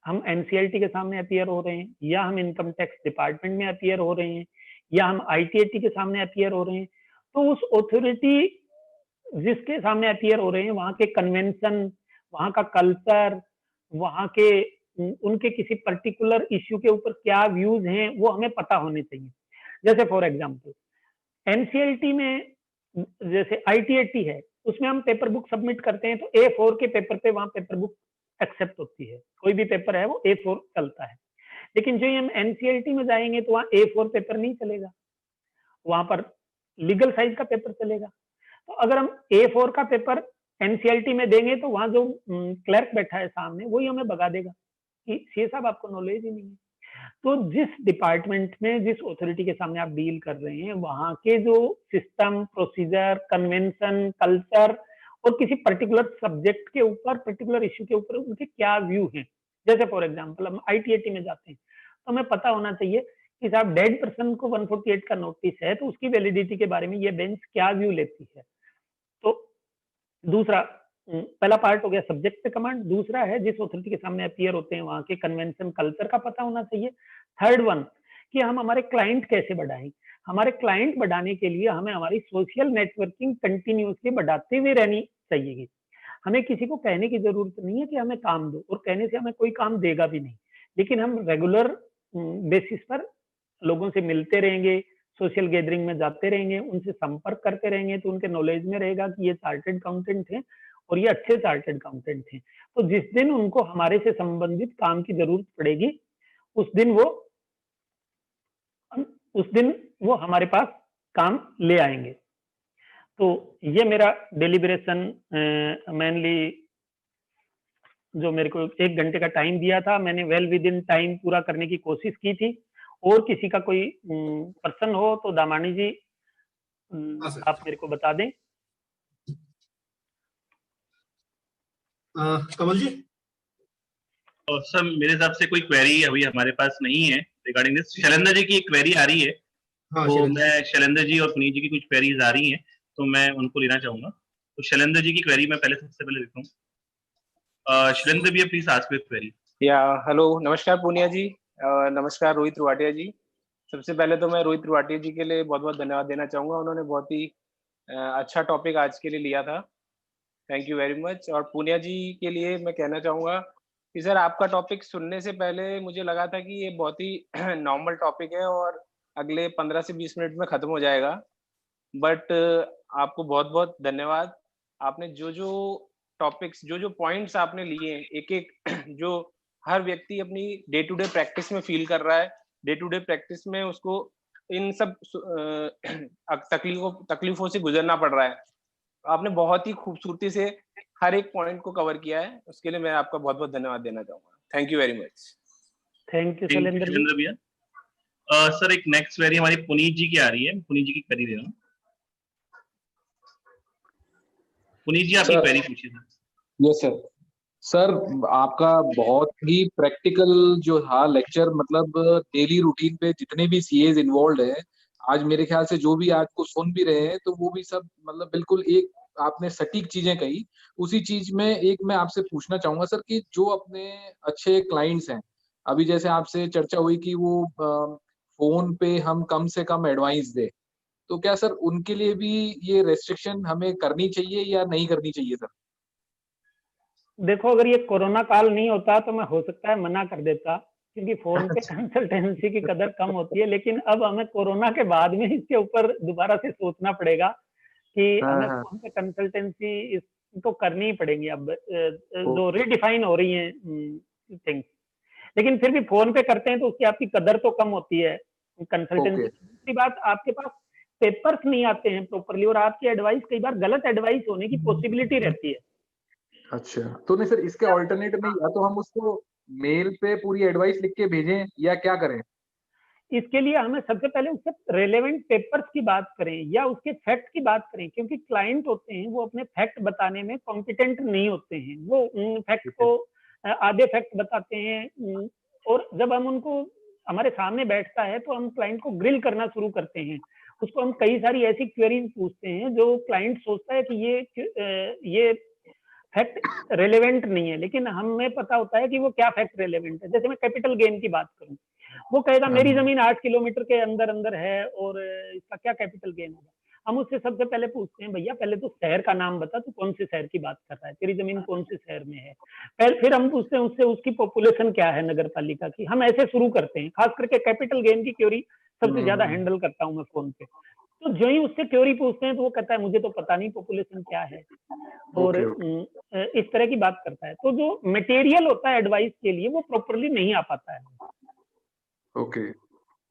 Speaker 1: हम एनसीएलटी के सामने अपीयर हो रहे हैं या हम इनकम टैक्स डिपार्टमेंट में अपीयर हो रहे हैं या हम आईटीएटी के सामने अपीयर हो रहे हैं, तो उस ऑथोरिटी जिसके सामने अपीयर हो रहे हैं वहां के कन्वेंशन, वहां का कल्चर, वहां के उनके किसी पर्टिकुलर इश्यू के ऊपर क्या व्यूज हैं वो हमें पता होने चाहिए। जैसे फॉर एग्जांपल एनसीएलटी में, जैसे आईटीएटी है, उसमें हम पेपर बुक सबमिट करते हैं तो A4 के पेपर पे वहां पेपर बुक एक्सेप्ट होती है, कोई भी पेपर है वो A4 चलता है। लेकिन जो हम एनसीएलटी में जाएंगे तो वहां A4 पेपर नहीं चलेगा, वहां पर लीगल साइज का पेपर चलेगा। तो अगर हम A4 का पेपर एनसीएलटी में देंगे तो वहां जो क्लर्क बैठा है सामने वही हमें भगा देगा कि सीए साहब आपको नॉलेज ही नहीं है। तो जिस डिपार्टमेंट में, जिस ऑथोरिटी के सामने आप डील कर रहे हैं, वहां के जो सिस्टम, प्रोसीजर, कन्वेंशन, कल्चर और किसी पर्टिकुलर सब्जेक्ट के ऊपर, पर्टिकुलर इश्यू के ऊपर उनके क्या व्यू हैं। जैसे फॉर एग्जांपल हम आईटीएटी में जाते हैं तो हमें पता होना चाहिए कि साहब डेड पर्सन को 148 का नोटिस है तो उसकी वैलिडिटी के बारे में ये बेंच क्या व्यू लेती है। तो दूसरा, पहला पार्ट हो गया सब्जेक्ट पे कमांड। दूसरा है जिस ऑथोरिटी के सामने अपीयर होते हैं वहां के कन्वेंशन, कल्चर का पता होना चाहिए। थर्ड वन, कि हम हमारे क्लाइंट कैसे बढ़ाएं। हमारे क्लाइंट बढ़ाने के लिए हमें हमारी सोशल नेटवर्किंग कंटिन्यूसली बढ़ाते हुए रहनी चाहिए। हमें किसी को कहने की जरूरत नहीं है कि हमें काम दो, और कहने से हमें कोई काम देगा भी नहीं, लेकिन हम रेगुलर बेसिस पर लोगों से मिलते रहेंगे, सोशल गैदरिंग में जाते रहेंगे, उनसे संपर्क करते रहेंगे, तो उनके नॉलेज में रहेगा कि ये चार्टेड अकाउंटेंट है और ये अच्छे चार्टर्ड अकाउंटेंट थे। तो जिस दिन उनको हमारे से संबंधित काम की जरूरत पड़ेगी उस दिन वो हमारे पास काम ले आएंगे। तो ये मेरा डेलिब्रेशन मेनली जो मेरे को 1 घंटे का टाइम दिया था, मैंने वेल विद इन टाइम पूरा करने की कोशिश की थी। और किसी का कोई प्रश्न हो तो दामानी जी आप मेरे को बता दें।
Speaker 2: कमल जी।
Speaker 3: सर मेरे हिसाब से कोई क्वेरी अभी हमारे पास नहीं है रिगार्डिंग दिस। शैलेंद्र जी की एक क्वेरी आ रही है।
Speaker 2: हाँ,
Speaker 3: तो मैं शैलेंद्र जी और पुनीत जी की कुछ क्वेरीज आ रही हैं तो मैं उनको लेना चाहूंगा। तो शैलेंद्र जी की क्वेरी मैं पहले सबसे पहले लिखता हूँ। शैलेंद्र भैया please ask your query.
Speaker 4: Hello, नमस्कार पूनिया जी, नमस्कार रोहित त्रिपाठी जी। सबसे पहले तो मैं रोहित त्रिपाठी जी के लिए बहुत बहुत धन्यवाद देना चाहूंगा। उन्होंने बहुत ही अच्छा टॉपिक आज के लिए लिया था। Thank you very much. और पूनिया जी के लिए मैं कहना चाहूंगा कि सर आपका टॉपिक सुनने से पहले मुझे लगा था कि ये बहुत ही नॉर्मल टॉपिक है और अगले 15 से 20 मिनट में खत्म हो जाएगा। बट आपको बहुत बहुत धन्यवाद। आपने जो जो टॉपिक्स, जो जो पॉइंट्स आपने लिए, एक एक जो हर व्यक्ति अपनी डे टू डे प्रैक्टिस में फील कर रहा है, डे टू डे प्रैक्टिस में उसको इन सब तकलीफों से गुजरना पड़ रहा है। आपने बहुत ही खूबसूरती से हर एक पॉइंट को कवर किया है, उसके लिए मैं आपका बहुत बहुत धन्यवाद देना चाहूंगा। Thank you very much.
Speaker 1: Thank you Shailendra
Speaker 3: भैया। सर एक नेक्स्ट क्वेरी हमारी पुनीत जी की आ रही है। पुनीत जी की क्वेरी दे रहा हूँ। पुनीत जी आपकी क्वेरी पूछिए सर।
Speaker 5: Yes sir. सर आपका बहुत ही प्रैक्टिकल जो था लेक्चर, मतलब डेली रूटीन पे जितने भी सीएज इन्वॉल्व हैं, आज मेरे ख्याल से जो भी आज को सुन भी रहे हैं तो वो भी सब मतलब बिल्कुल एक आपने सटीक चीजें कही। उसी चीज में एक मैं आपसे पूछना चाहूंगा सर कि जो अपने अच्छे क्लाइंट्स हैं, अभी जैसे आपसे चर्चा हुई कि वो फोन पे हम कम से कम एडवाइस दे, तो क्या सर उनके लिए भी ये रेस्ट्रिक्शन हमें करनी चाहिए या नहीं करनी चाहिए सर?
Speaker 1: देखो, अगर ये कोरोना काल नहीं होता तो मैं हो सकता है मना कर देता, क्योंकि फोन पे कंसल्टेंसी की कदर कम होती है। लेकिन अब हमें कोरोना के बाद में इसके ऊपर दोबारा से सोचना पड़ेगा कि हमें फोन पे कंसल्टेंसी इसको करनी ही पड़ेगी। अब जो रीडिफाइन हो रही है थिंग्स, लेकिन फिर भी फोन पे करते हैं तो उसकी आपकी कदर तो कम होती है कंसल्टेंसी। दूसरी बात, आपके पास पेपर्स नहीं आते हैं प्रॉपरली और आपकी एडवाइस कई बार गलत एडवाइस होने की पॉसिबिलिटी रहती है।
Speaker 5: अच्छा, तो नहीं सर, इसके ऑल्टरनेट में या तो हम उसको मेल पे पूरी एडवाइस लिख के भेजें या क्या करें?
Speaker 1: इसके लिए हमें सबसे पहले उससे रेलेवेंट पेपर्स की बात करें या उसके फैक्ट की बात करें, क्योंकि क्लाइंट होते हैं वो अपने फैक्ट बताने में कॉम्पिटेंट नहीं होते हैं। वो फैक्ट को आधे फैक्ट बताते हैं और जब हम उनको हमारे सामने बैठता है तो हम क्लाइंट को ग्रिल करना शुरू करते हैं। उसको हम कई सारी ऐसी क्वेरीज पूछते हैं जो क्लाइंट सोचता है कि ये फैक्ट रेलेवेंट नहीं है, लेकिन हमें पता होता है कि वो क्या फैक्ट रेलेवेंट है। जैसे मैं कैपिटल गेन की बात करूं, वो कहेगा मेरी जमीन 8 किलोमीटर के अंदर अंदर है और इसका क्या कैपिटल गेन होगा। हम उससे सबसे पहले पूछते हैं, भैया पहले तो शहर का नाम बता, तू कौन से शहर की बात कर रहा है, तेरी जमीन कौन से शहर में है। फिर हम पूछते हैं उससे उसकी पॉपुलेशन क्या है नगर पालिका की। हम ऐसे शुरू करते हैं, खास करके कैपिटल गेन की क्योरी सबसे ज्यादा हैंडल करता हूँ मैं फोन पे। तो जो ही उससे क्योरी पूछते हैं तो वो कहता है मुझे तो पता नहीं पॉपुलेशन क्या है, और इस तरह की बात करता है। तो जो मटेरियल होता है एडवाइस के लिए वो प्रॉपरली नहीं आ पाता है।
Speaker 5: ओके,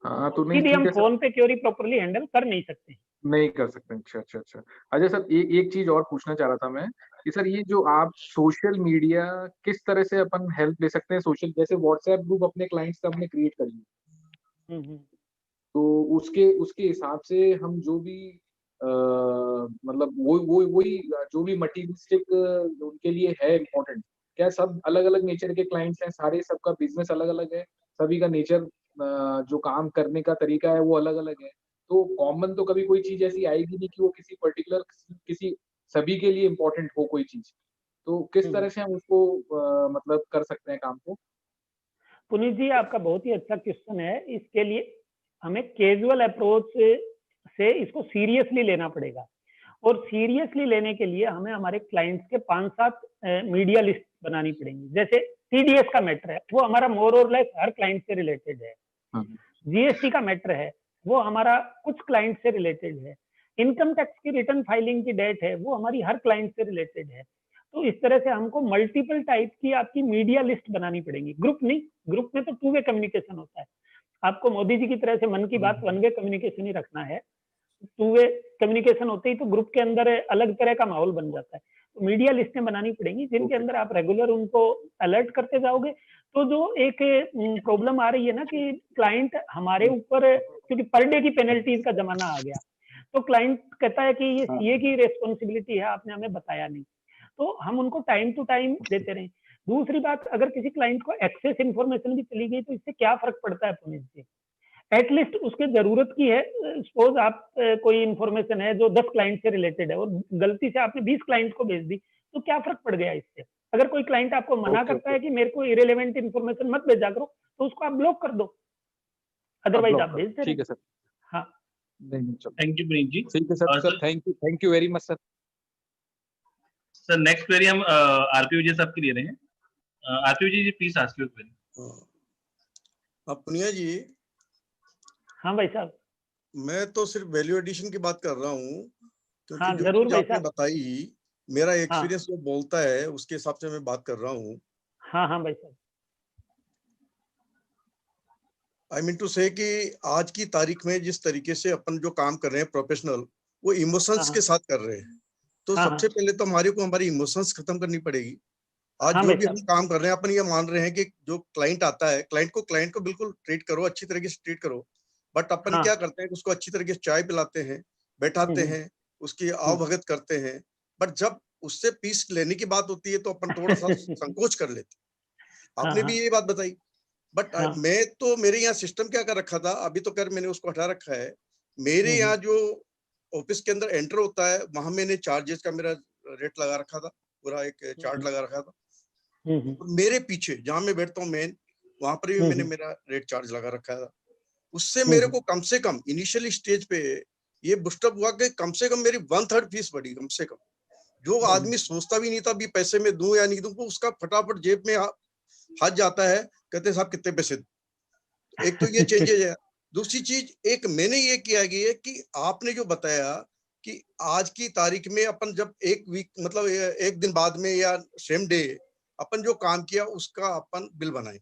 Speaker 5: हाँ तो नहीं
Speaker 1: सीधे
Speaker 5: ठीक
Speaker 1: हम
Speaker 5: है
Speaker 1: फोन पे क्योरी प्रॉपरली हैंडल कर नहीं सकते।
Speaker 5: नहीं कर सकते। अच्छा अच्छा अच्छा। अच्छा सर, एक चीज और पूछना चाह रहा था मैं कि सर ये जो आप सोशल मीडिया किस तरह से अपन हेल्प ले सकते हैं सोशल, जैसे व्हाट्सएप ग्रुप अपने क्लाइंट्स का हमने क्रिएट कर लिया, तो उसके उसके हिसाब से हम जो भी मतलब वही जो भी मटीरियलिस्टिक उनके लिए है इम्पोर्टेंट, क्या सब अलग अलग नेचर के क्लाइंट्स हैं, सारे सबका बिजनेस अलग अलग है, सभी का नेचर जो काम करने का तरीका है वो अलग अलग है, तो कॉमन तो कभी कोई चीज ऐसी आएगी नहीं कि वो किसी पर्टिकुलर किसी सभी के लिए इम्पोर्टेंट हो कोई चीज, तो किस तरह से हम उसको मतलब कर सकते हैं काम को?
Speaker 1: पुनीत जी, आपका बहुत ही अच्छा क्वेश्चन है। इसके लिए हमें कैजुअल अप्रोच से इसको सीरियसली लेना पड़ेगा, और सीरियसली लेने के लिए हमें हमारे क्लाइंट्स के 5-7 मीडिया लिस्ट बनानी पड़ेंगी। जैसे टीडीएस का मैटर है, वो हमारा मोर और लेस हर क्लाइंट से रिलेटेड है। जीएसटी का मैटर है, वो हमारा कुछ क्लाइंट से रिलेटेड है। इनकम टैक्स की रिटर्न फाइलिंग की डेट है, वो हमारी हर क्लाइंट से रिलेटेड है। तो इस तरह से हमको मल्टीपल टाइप की आपकी मीडिया लिस्ट बनानी पड़ेगी, ग्रुप नहीं, ग्रुप में तो 2 वे कम्युनिकेशन होता है। आपको मोदी जी की तरह से मन की बात 1 वे कम्युनिकेशन ही रखना है। 2 वे कम्युनिकेशन होते ही तो ग्रुप के अंदर अलग तरह का माहौल बन जाता है। तो मीडिया लिस्टें बनानी पड़ेंगी जिनके अंदर आप रेगुलर उनको अलर्ट करते जाओगे। तो जो एक प्रॉब्लम आ रही है ना कि क्लाइंट हमारे ऊपर, क्योंकि पर डे की पेनल्टीज का जमाना आ गया, तो क्लाइंट कहता है कि ये सीए की रिस्पॉन्सिबिलिटी है, आपने हमें बताया नहीं। तो हम उनको टाइम टू टाइम देते रहें। दूसरी बात, अगर किसी क्लाइंट को एक्सेस इन्फॉर्मेशन भी चली गई तो इससे क्या फर्क पड़ता है पुनीत जी? एटलीस्ट उसके जरूरत की है। सपोज आप कोई इन्फॉर्मेशन है जो 10 क्लाइंट से रिलेटेड है और गलती से आपने 20 क्लाइंट को भेज दी, तो क्या फर्क पड़ गया इससे? अगर कोई क्लाइंट आपको मना करता है कि मेरे को इरेलीवेंट इन्फॉर्मेशन मत भेजा करो, तो उसको आप ब्लॉक कर दो, अदरवाइज आप भेजते
Speaker 5: ठीक
Speaker 1: रहे।
Speaker 5: है सर।
Speaker 1: हाँ,
Speaker 5: नहीं चलो,
Speaker 3: थैंक यू पुनीत जी।
Speaker 5: ठीक है sir. Sir thank you very much sir.
Speaker 3: Sir next query हम आरपी विजय साहब की ले रहे हैं। RP Vijay ji please ask your query.
Speaker 2: Punia ji,
Speaker 1: हाँ भाई साहब।
Speaker 2: मैं तो सिर्फ वैल्यू एडिशन की बात कर रहा हूँ, क्योंकि
Speaker 1: हाँ
Speaker 2: जो
Speaker 1: जरूर
Speaker 2: चीज
Speaker 1: भाई
Speaker 2: आपने
Speaker 1: साहब।
Speaker 2: बताई, मेरा
Speaker 1: हाँ
Speaker 2: एक्सपीरियंस जो बोलता है उसके हिसाब से मैं बात कर रहा हूँ।
Speaker 1: हाँ हाँ भाई साहब।
Speaker 2: आई मीन टू से कि आज की तारीख में जिस तरीके से अपन जो काम कर रहे हैं प्रोफेशनल, वो इमोशंस
Speaker 1: हाँ
Speaker 2: के साथ कर रहे हैं। तो
Speaker 1: हाँ
Speaker 2: सबसे
Speaker 1: हाँ
Speaker 2: पहले तो हमारे को हमारी इमोशंस खत्म करनी पड़ेगी। आज
Speaker 1: हाँ
Speaker 2: जो
Speaker 1: भाई
Speaker 2: भी हम
Speaker 1: साहब।
Speaker 2: काम कर रहे हैं, अपन ये मान रहे हैं कि जो क्लाइंट आता है, क्लाइंट को बिल्कुल ट्रीट करो, अच्छी तरीके से ट्रीट करो। बट अपन
Speaker 1: हाँ।
Speaker 2: क्या करते हैं कि उसको अच्छी तरीके से चाय पिलाते हैं, बैठाते हैं, उसकी आवभगत करते हैं। बट जब उससे पीस लेने की बात होती है तो अपन थोड़ा सा संकोच कर लेते हैं।
Speaker 1: हाँ
Speaker 2: आपने भी
Speaker 1: हाँ
Speaker 2: ये बात बताई। बट
Speaker 1: हाँ
Speaker 2: मैं तो, मेरे यहाँ सिस्टम क्या कर रखा था, अभी तो कर मैंने उसको हटा रखा है। मेरे यहाँ जो ऑफिस के अंदर एंटर होता है, वहां मैंने चार्जेस का मेरा रेट लगा रखा था, पूरा एक चार्ट लगा रखा था। और मेरे पीछे जहां मैं बैठता हूँ मेन, वहां पर भी मैंने मेरा रेट चार्ज लगा रखा था। उससे मेरे को कम से कम इनिशियली स्टेज पे ये बुस्टअप हुआ कि कम से कम मेरी 1/3 फीस बढ़ी, कम से कम। जो आदमी सोचता भी नहीं था भी पैसे में दूं या नहीं दूं, वो उसका फटाफट जेब में हाथ जाता है, कहते साहब कितने पैसे दूं। एक तो ये चेंजेज है। दूसरी चीज एक मैंने ये किया गया है कि आपने जो बताया कि आज की तारीख में अपन जब एक वीक मतलब एक दिन बाद में या सेम डे अपन जो काम किया उसका अपन बिल बनाए।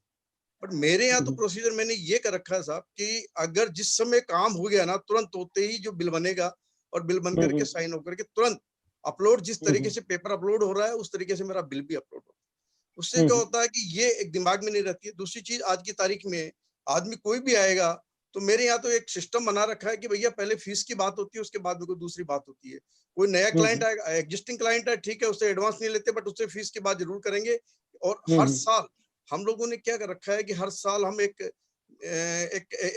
Speaker 2: बट मेरे यहाँ तो प्रोसीजर मैंने ये कर रखा है साहब कि अगर जिस समय काम हो गया ना, तुरंत होते ही जो बिल बनेगा और बिल बन करके साइन होकर के तुरंत अपलोड, जिस तरीके से पेपर अपलोड हो रहा है उस तरीके से मेरा बिल भी अपलोड हो रहा है। उससे क्या होता है कि ये एक दिमाग में नहीं रहती है। दूसरी चीज, आज की तारीख में आदमी कोई भी आएगा तो मेरे यहाँ तो एक सिस्टम बना रखा है कि भैया पहले फीस की बात होती है, उसके बाद में कोई दूसरी बात होती है। कोई नया क्लाइंट आएगा, एग्जिस्टिंग क्लाइंट है, ठीक है, उससे एडवांस नहीं लेते, बट उससे फीस की बात जरूर करेंगे। और हर साल हम लोगों ने क्या कर रखा है कि हर साल हम एक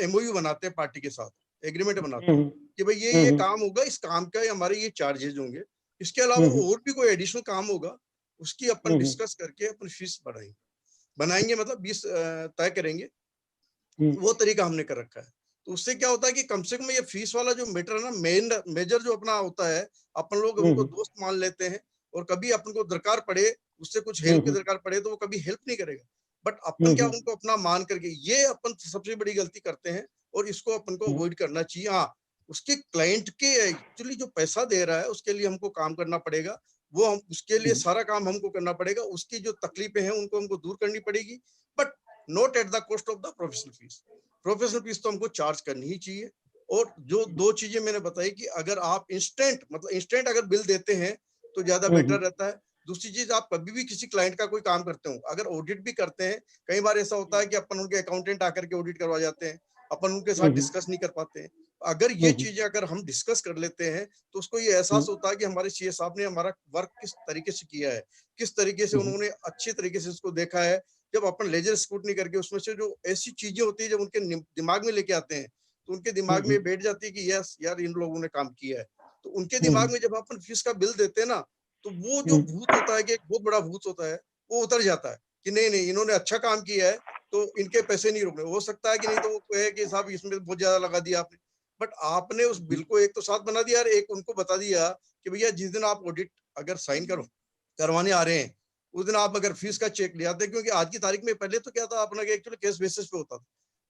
Speaker 2: एमओयू बनाते हैं पार्टी के साथ, एग्रीमेंट बनाते हैं कि भाई ये काम होगा, इस काम का हमारे ये चार्जेज होंगे, इसके अलावा और भी कोई एडिशनल काम होगा उसकी अपन डिस्कस करके अपन फीस बनाएंगे, मतलब 20 तय करेंगे। वो तरीका हमने कर रखा है। तो उससे क्या होता है कि कम से कम ये फीस वाला जो मैटर है ना, मेजर जो अपना होता है, अपन लोग उनको दोस्त मान लेते हैं और कभी अपन को दरकार पड़े, उससे कुछ हेल्प की दरकार पड़े तो वो कभी हेल्प नहीं करेगा। बट अपन क्या उनको अपना मान करके, ये अपन सबसे बड़ी गलती करते हैं और इसको अपन को अवॉइड करना चाहिए। हाँ, उसके क्लाइंट के एक्चुअली जो पैसा दे रहा है उसके लिए हमको काम करना पड़ेगा, वो हम उसके लिए सारा काम हमको करना पड़ेगा, उसकी जो तकलीफें हैं उनको हमको दूर करनी पड़ेगी, but not at the cost of the professional fees. Professional fees तो हमको चार्ज करनी ही चाहिए। और जो 2 चीजें मैंने बताई कि अगर आप इंस्टेंट अगर बिल देते हैं तो ज्यादा बेटर रहता है। दूसरी चीज, आप कभी भी किसी क्लाइंट का कोई काम करते हो, अगर ऑडिट भी करते हैं, कई बार ऐसा होता है कि अपन उनके अकाउंटेंट आकर के ऑडिट करवा जाते हैं, अपन उनके साथ डिस्कस नहीं कर पाते हैं। अगर ये चीजें अगर हम डिस्कस कर लेते हैं तो उसको ये एहसास होता है कि हमारे सीए साहब ने हमारा वर्क किस तरीके से किया है, किस तरीके से उन्होंने अच्छे तरीके से इसको देखा है। जब अपन लेजर स्क्रूटनी करके उसमें से जो ऐसी चीजें होती है जब उनके दिमाग में लेके आते हैं तो उनके दिमाग में बैठ जाती है कि यस यार, इन लोगों ने काम किया है। तो उनके दिमाग में जब अपन फीस का बिल देते हैं ना, तो वो जो भूत होता है कि एक बहुत बड़ा भूत होता है, वो उतर जाता है कि नहीं इन्होंने अच्छा काम किया है तो इनके पैसे नहीं रुकने। हो सकता है कि नहीं तो वो कहे कि साहब इसमें बहुत ज्यादा लगा दिया आपने, बट आपने उस बिल को एक तो साथ बना दिया और एक उनको बता दिया कि भैया जिस दिन आप ऑडिट अगर साइन करवाने आ रहे हैं उस दिन आप अगर फीस का चेक ले आते हैं। क्योंकि आज की तारीख में, पहले तो क्या था अपना एक्चुअली केस बेसिस पे होता था,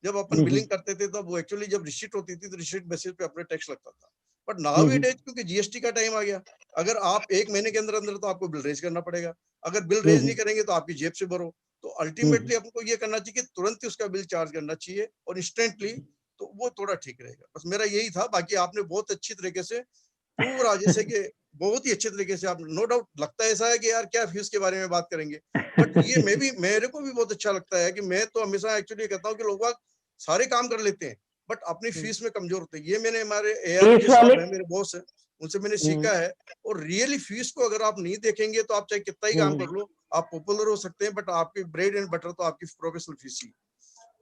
Speaker 2: जब अपन बिलिंग करते थे तब वो एक्चुअली जब रिसीट होती थी तो रिसीट बेसिस पे अपना टैक्स लगता था। बट नाउ इट इज क्योंकि जीएसटी का टाइम आ गया, अगर आप 1 महीने के अंदर अंदर तो आपको बिल रेज करना पड़ेगा, अगर बिल रेज नहीं करेंगे तो आपकी जेब से भरो। तो अल्टीमेटली आपको ये करना चाहिए कि तुरंत ही उसका बिल चार्ज करना चाहिए और इंस्टेंटली, तो वो थोड़ा ठीक रहेगा। बस मेरा यही था, बाकी आपने बहुत अच्छी तरीके से पूरा जैसे कि बहुत ही अच्छे तरीके से आप, नो डाउट लगता है ऐसा है कि यार क्या फीस के बारे में बात करेंगे, बट ये मेरे को भी बहुत अच्छा लगता है कि मैं तो हमेशा एक्चुअली कहता हूँ कि लोग सारे काम कर लेते हैं बट अपनी फीस में कमजोर होते हैं। ये मैंने हमारे एआर साहब है, मेरे बॉस है, उनसे मैंने सीखा है। और रियली फीस को अगर आप नहीं देखेंगे तो आप चाहे कितना ही काम कर लो, आप पॉपुलर हो सकते हैं बट आपकी ब्रेड एंड बटर तो आपकी प्रोफेशनल फीस ही,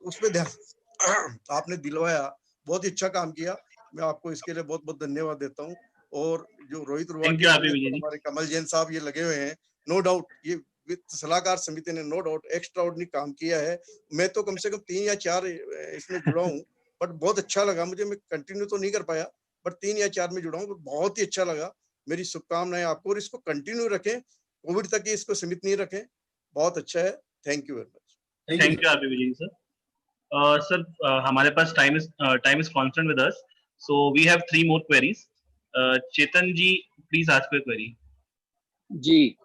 Speaker 2: उस पर ध्यान आपने दिलवाया, बहुत ही अच्छा काम किया। मैं आपको इसके लिए बहुत बहुत धन्यवाद देता हूँ। और जो रोहित रुवाटिया हमारे कमल जैन साहब ये लगे हुए हैं, नो डाउट ये वित्त सलाहकार समिति ने नो डाउट एक्स्ट्रा ऑर्डिनरी काम किया है। मैं तो कम से कम 3 या 4 इसमें जुड़ा हूँ, बट बहुत अच्छा लगा मुझे। मैं कंटिन्यू तो नहीं कर पाया बट 3 या 4 में जुड़ा हूँ, बहुत ही अच्छा लगा। मेरी शुभकामनाएं आपको, और इसको कंटिन्यू रखें, कोविड तक ही इसको सीमित नहीं रखें। बहुत अच्छा है, thank you very much.
Speaker 3: Thank you RP Vijay sir. Sir हमारे पास time is constant with us, so we have 3 more queries. Chetan ji please ask your query.
Speaker 6: जी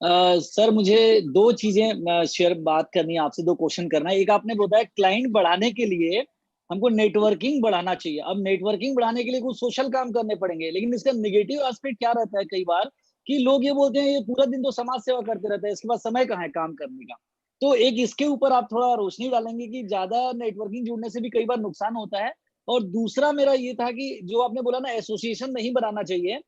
Speaker 6: सर, मुझे 2 चीजें शेयर बात करनी है आपसे, 2 क्वेश्चन करना है। एक आपने बताया क्लाइंट बढ़ाने के लिए हमको नेटवर्किंग बढ़ाना चाहिए। अब नेटवर्किंग बढ़ाने के लिए कुछ सोशल काम करने पड़ेंगे, लेकिन इसका नेगेटिव एस्पेक्ट क्या रहता है कई बार कि लोग ये बोलते हैं ये पूरा दिन तो समाज सेवा करते रहते हैं, इसके बाद समय कहाँ है काम करने का। तो एक इसके ऊपर आप थोड़ा रोशनी डालेंगे कि ज्यादा नेटवर्किंग जुड़ने से भी कई बार नुकसान होता है। और दूसरा मेरा ये था कि जो आपने बोला ना एसोसिएशन नहीं बनाना चाहिए,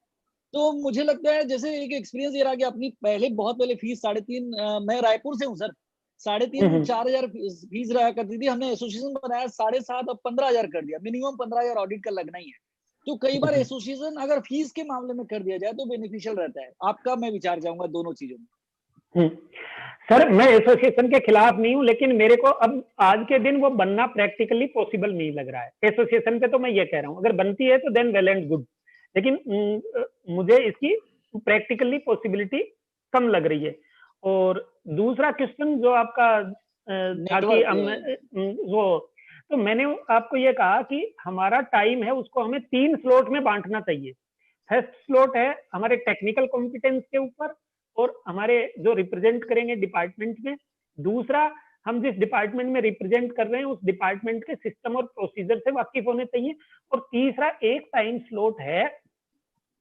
Speaker 6: तो मुझे लगता है जैसे एक एक्सपीरियंस ये रहा कि अपनी बहुत पहले फीस 3.5, मैं रायपुर से हूँ सर, 3.5-4 हजार फीस रहा करती थी। हमने एसोसिएशन बनाया 7.5, अब 15,000 कर दिया। मिनिमम 15,000 ऑडिट का लगना ही है। तो कई बार एसोसिएशन अगर फीस के मामले में कर दिया जाए तो बेनिफिशियल रहता है। आपका मैं विचार चाहूंगा दोनों चीजों में।
Speaker 1: सर मैं एसोसिएशन के खिलाफ नहीं हूं, लेकिन मेरे को अब आज के दिन वो बनना प्रैक्टिकली पॉसिबल नहीं लग रहा है एसोसिएशन पे। तो मैं ये कह रहा हूँ अगर बनती है तो देन वेल एंड गुड, लेकिन मुझे इसकी प्रैक्टिकली पॉसिबिलिटी कम लग रही है। और दूसरा क्वेश्चन जो आपका था कि वो, तो मैंने आपको ये कहा कि हमारा टाइम है उसको हमें 3 स्लॉट में बांटना चाहिए। फर्स्ट स्लॉट है हमारे टेक्निकल कॉम्पिटेंस के ऊपर और हमारे जो रिप्रेजेंट करेंगे डिपार्टमेंट में। दूसरा, हम जिस डिपार्टमेंट में रिप्रेजेंट कर रहे हैं उस डिपार्टमेंट के सिस्टम और प्रोसीजर से वाकिफ होने चाहिए। और तीसरा एक टाइम स्लॉट है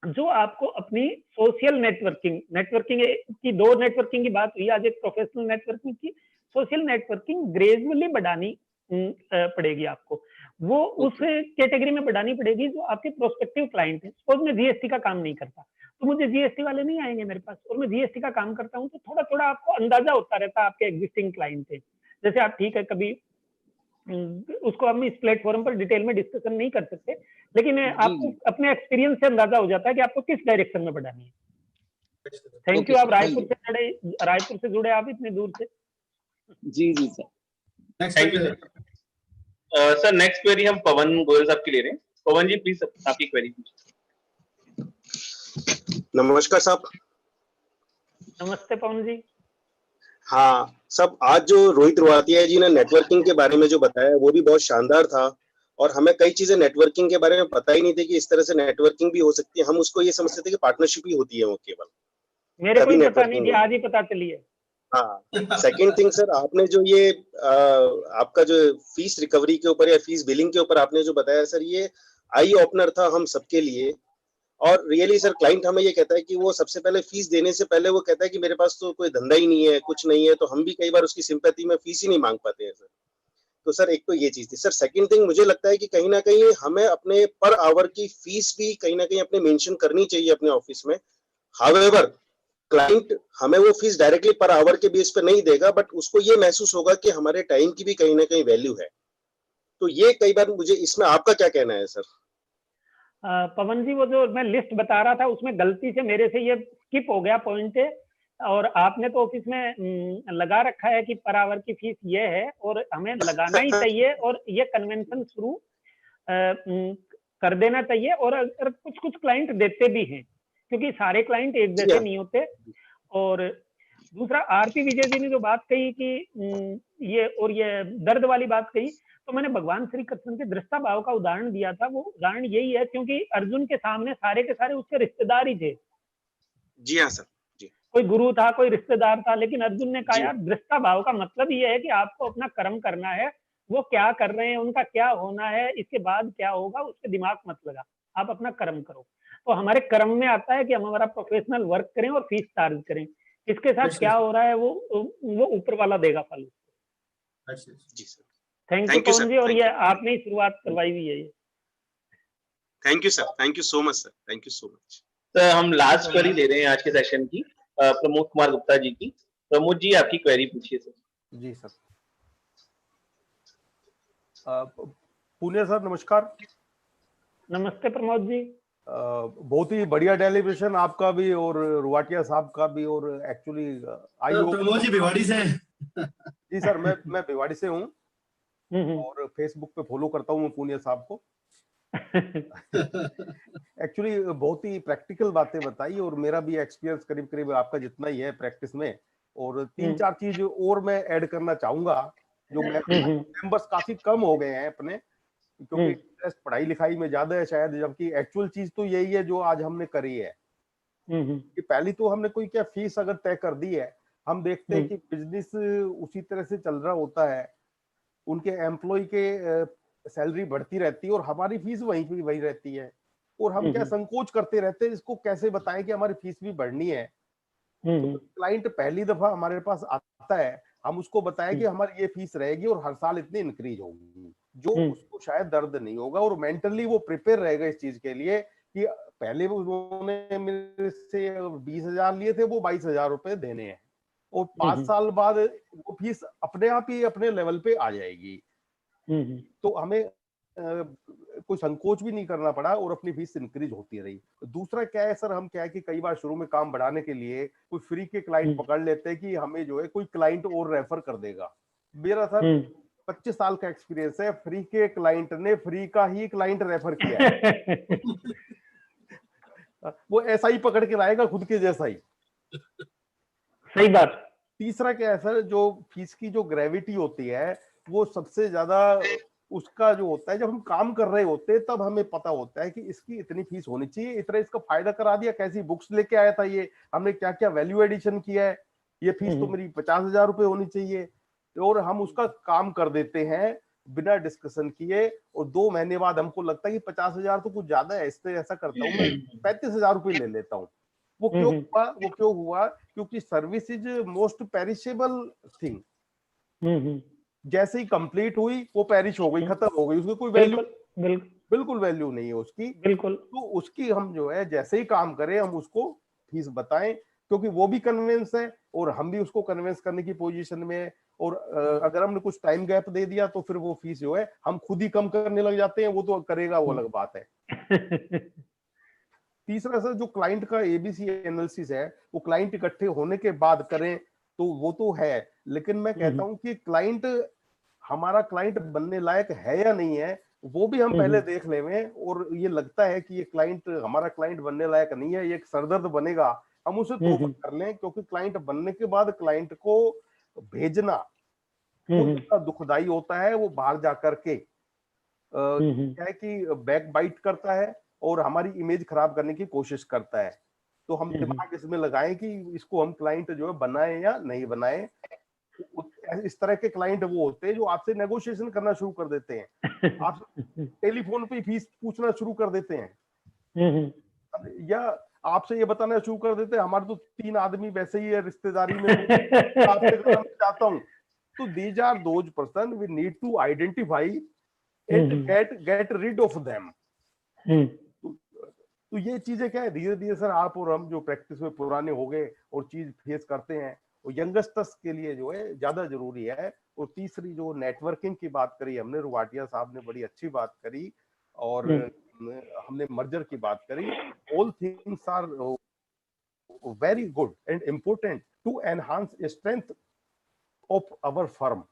Speaker 1: जो आपको अपनी सोशल नेटवर्किंग की 2 नेटवर्किंग की बात हुई आज, एक प्रोफेशनल नेटवर्किंग की, सोशल नेटवर्किंग ग्रेजुअली बढ़ानी पड़ेगी आपको। वो उस कैटेगरी में बढ़ानी पड़ेगी जो आपके प्रोस्पेक्टिव क्लाइंट है। सपोज मैं जीएसटी का काम नहीं करता तो मुझे जीएसटी वाले नहीं आएंगे मेरे पास, और मैं जीएसटी का काम करता हूँ तो थोड़ा थोड़ा आपको अंदाजा होता रहता है आपके एग्जिस्टिंग क्लाइंट से। जैसे आप ठीक है कभी उसको हम इस प्लेटफॉर्म पर डिटेल में डिस्कशन नहीं कर सकते, लेकिन आपको अपने एक्सपीरियंस से अंदाजा हो जाता है कि आपको किस डायरेक्शन में बढ़ानी है। Thank you. आप रायपुर से जुड़े आप इतने दूर से।
Speaker 6: जी जी sir,
Speaker 3: thank you sir. Sir next query हम पवन गोयल साहब की ले रहे हैं। पवन जी प्लीज आपकी क्वेरी।
Speaker 7: नमस्कार साहब।
Speaker 1: नमस्ते पवन जी।
Speaker 7: हाँ सब, आज जो रोहित रुवाटिया जी ने नेटवर्किंग के बारे में जो बताया वो भी बहुत शानदार था, और हमें कई चीजें नेटवर्किंग के बारे में पता ही नहीं थी कि इस तरह से नेटवर्किंग भी हो सकती है। हम उसको ये समझते थे कि पार्टनरशिप ही होती है वो केवल,
Speaker 1: मेरे को ही पता नहीं थी, आज ही पता चली है।
Speaker 7: हाँ, सेकंड थिंग सर, आपने जो ये आपका जो फीस रिकवरी के ऊपर या फीस बिलिंग के ऊपर आपने जो बताया सर, ये आई ओपनर था हम सबके लिए। और रियली सर, क्लाइंट हमें ये कहता है कि वो सबसे पहले फीस देने से पहले वो कहता है कि मेरे पास तो कोई धंधा ही नहीं है, कुछ नहीं है, तो हम भी कई बार उसकी सिंपैथी में फीस ही नहीं मांग पाते हैं सर। तो सर एक तो ये चीज थी सर। सेकंड थिंग, मुझे लगता है कि कहीं ना कहीं हमें अपने पर आवर की फीस भी कहीं ना कहीं अपने मेंशन करनी चाहिए अपने ऑफिस में। हाउएवर क्लाइंट हमें वो फीस डायरेक्टली पर आवर के बेस पे नहीं देगा, बट उसको ये महसूस होगा कि हमारे टाइम की भी कहीं ना कहीं वैल्यू है। तो ये कई बार मुझे, इसमें आपका क्या कहना है सर?
Speaker 1: पवन जी, वो जो मैं लिस्ट बता रहा था उसमें गलती से मेरे से ये स्किप हो गया पॉइंट है, और आपने तो ऑफिस में लगा रखा है कि पर आवर की फीस ये है और हमें लगाना ही चाहिए, और ये कन्वेंशन शुरू कर देना चाहिए। और अगर कुछ कुछ क्लाइंट देते भी हैं, क्योंकि सारे क्लाइंट एक जैसे नहीं होते। और दूसरा, आरपी विजय जी ने जो बात कही कि ये और ये दर्द वाली बात कही, तो मैंने भगवान श्री कृष्ण के दृष्टा भाव का उदाहरण दिया था। वो उदाहरण यही है क्योंकि अर्जुन के सामने सारे के सारे उसके रिश्तेदार ही थे।
Speaker 7: जी हाँ सर।
Speaker 1: कोई गुरु था, कोई रिश्तेदार था, लेकिन अर्जुन ने कहा
Speaker 7: जी।
Speaker 1: यार दृष्टा भाव का मतलब ये है कि आपको अपना कर्म करना है, वो क्या कर रहे हैं, उनका क्या होना है, इसके बाद क्या होगा, उसके दिमाग मत लगा, आप अपना कर्म करो। तो हमारे कर्म में आता है कि हम हमारा प्रोफेशनल वर्क करें और फीस चार्ज करें। इसके साथ क्या हो रहा है वो ऊपर वाला देगा फल।
Speaker 7: जी sir.
Speaker 1: Thank you
Speaker 7: Thank you,
Speaker 1: Pawan
Speaker 7: sir.
Speaker 1: जी, और
Speaker 7: Thank
Speaker 1: ये
Speaker 7: you.
Speaker 1: आपने ही शुरुआत करवाई हुई है ये।
Speaker 7: Thank you sir, thank you so much sir, thank you so much.
Speaker 8: तो हम लास्ट क्वेरी ले रहे हैं आज के सेशन की, प्रमोद कुमार गुप्ता जी की। प्रमोद जी आपकी क्वेरी पूछिए सर।
Speaker 9: जी सर। पुनिया सर नमस्कार।
Speaker 1: नमस्ते प्रमोद जी।
Speaker 9: बहुत ही बढ़िया डेलीब्रेशन आपका भी और रुवाटिया साहब का भी, और एक्चुअली
Speaker 10: प्रमोद जी भिवाड़ी से हैं।
Speaker 9: जी सर, मैं भिवाड़ी से हूँ और फेसबुक पे फॉलो करता हूँ पुनिया साहब को। एक्चुअली बहुत ही प्रैक्टिकल बातें बताई और मेरा भी एक्सपीरियंस करीब करीब आपका जितना ही है प्रैक्टिस में। और 3-4 चीज और मैं ऐड करना चाहूंगा। जो मेंबर्स काफी कम हो गए हैं अपने, क्योंकि इंटरेस्ट पढ़ाई लिखाई में ज्यादा है शायद, जबकि एक्चुअल चीज तो यही है जो आज हमने करी है कि पहली तो हमने कोई क्या फीस अगर तय कर दी है, हम देखते हैं कि बिजनेस उसी तरह से चल रहा होता है, उनके एम्प्लॉय के सैलरी बढ़ती रहती है और हमारी फीस वहीं पे वही रहती है, और हम क्या संकोच करते रहते हैं इसको कैसे बताएं कि हमारी फीस भी बढ़नी है। तो क्लाइंट पहली दफा हमारे पास आता है, हम उसको बताएं कि हमारी ये फीस रहेगी और हर साल इतनी इंक्रीज होगी, जो उसको शायद दर्द नहीं होगा और मेंटली वो प्रिपेयर रहेगा इस चीज के लिए कि पहले उन्होंने मेरे से 20,000 लिए थे, वो 22,000 रुपए देने हैं और 5 साल बाद वो फीस अपने आप ही अपने लेवल पे आ जाएगी। तो हमें कोई संकोच भी नहीं करना पड़ा और अपनी फीस इंक्रीज होती रही। दूसरा क्या है सर, हम क्या है कि कई बार शुरू में काम बढ़ाने के लिए कोई फ्री के क्लाइंट पकड़ लेते हैं कि हमें जो है कोई क्लाइंट और रेफर कर देगा। मेरा सर 25 साल का एक्सपीरियंस है, फ्री के क्लाइंट ने फ्री का ही क्लाइंट रेफर किया है। वो ऐसा ही पकड़ के लाएगा खुद के जैसा ही।
Speaker 1: सही बात।
Speaker 9: तीसरा क्या है सर, जो फीस की जो ग्रेविटी होती है वो सबसे ज्यादा उसका जो होता है जब हम काम कर रहे होते हैं तब हमें पता होता है कि इसकी इतनी फीस होनी चाहिए, इतना इसका फायदा करा दिया, कैसी बुक्स लेके आया था ये, हमने क्या क्या वैल्यू एडिशन किया है, ये फीस तो मेरी 50,000 रुपए होनी चाहिए, और हम उसका काम कर देते हैं बिना डिस्कशन किए। और 2 महीने बाद हमको लगता है कि 50,000 तो कुछ ज्यादा है, इससे ऐसा करता हूँ मैं 35,000 रुपए ले लेता हूँ। वो क्यों हुआ? क्योंकि service is most perishable thing. जैसे ही कंप्लीट हुई वो पेरिश हो गई, खत्म हो गई, उसकी कोई वैल्यू बिल्कुल वैल्यू नहीं है उसकी। बिल्कुल। तो उसकी हम जो है जैसे ही काम करें हम उसको फीस बताएं, क्योंकि वो भी कन्विंस है और हम भी उसको कन्विंस करने की पोजीशन में है। और अगर हमने कुछ टाइम गैप दे दिया तो फिर वो फीस जो है हम खुद ही कम करने लग जाते हैं, वो तो करेगा वो अलग बात है। तीसरा सर, जो क्लाइंट का एबीसी एनालिसिस है वो क्लाइंट इकट्ठे होने के बाद करें तो वो तो है, लेकिन मैं कहता हूं कि क्लाइंट हमारा क्लाइंट बनने लायक है या नहीं है वो भी हम पहले देख लें, और ये लगता है कि ये क्लाइंट हमारा क्लाइंट बनने लायक नहीं है, ये एक सरदर्द बनेगा, हम उसे तोड़ कर लें, क्योंकि क्लाइंट बनने के बाद क्लाइंट को भेजना वो दुखदाई होता है। वो बाहर जाकर के क्या है कि बैक बाइट करता है और हमारी इमेज खराब करने की कोशिश करता है। तो हम दिमाग इसमें लगाएं कि इसको हम क्लाइंट जो है बनाएं या नहीं बनाएं। इस तरह के क्लाइंट वो होते हैं जो आपसे नेगोशिएशन करना शुरू कर देते हैं, आप टेलीफोन पे फीस पूछना शुरू कर देते हैं, या आपसे ये बताना शुरू कर देते हैं हमारे तो 3 आदमी वैसे ही है रिश्तेदारी में, आपसे करना चाहता हूं। तो these are those person we need to identify and get rid of them। तो ये चीजें क्या है, धीरे धीरे सर आप और हम जो प्रैक्टिस में पुराने हो गए और चीज फेस करते हैं, वो यंगस्टर्स के लिए जो है ज्यादा जरूरी है। और तीसरी जो नेटवर्किंग की बात करी हमने, रुवाटिया साहब ने बड़ी अच्छी बात करी, और हमने मर्जर की बात करी। All things are very good and important to enhance strength of our firm.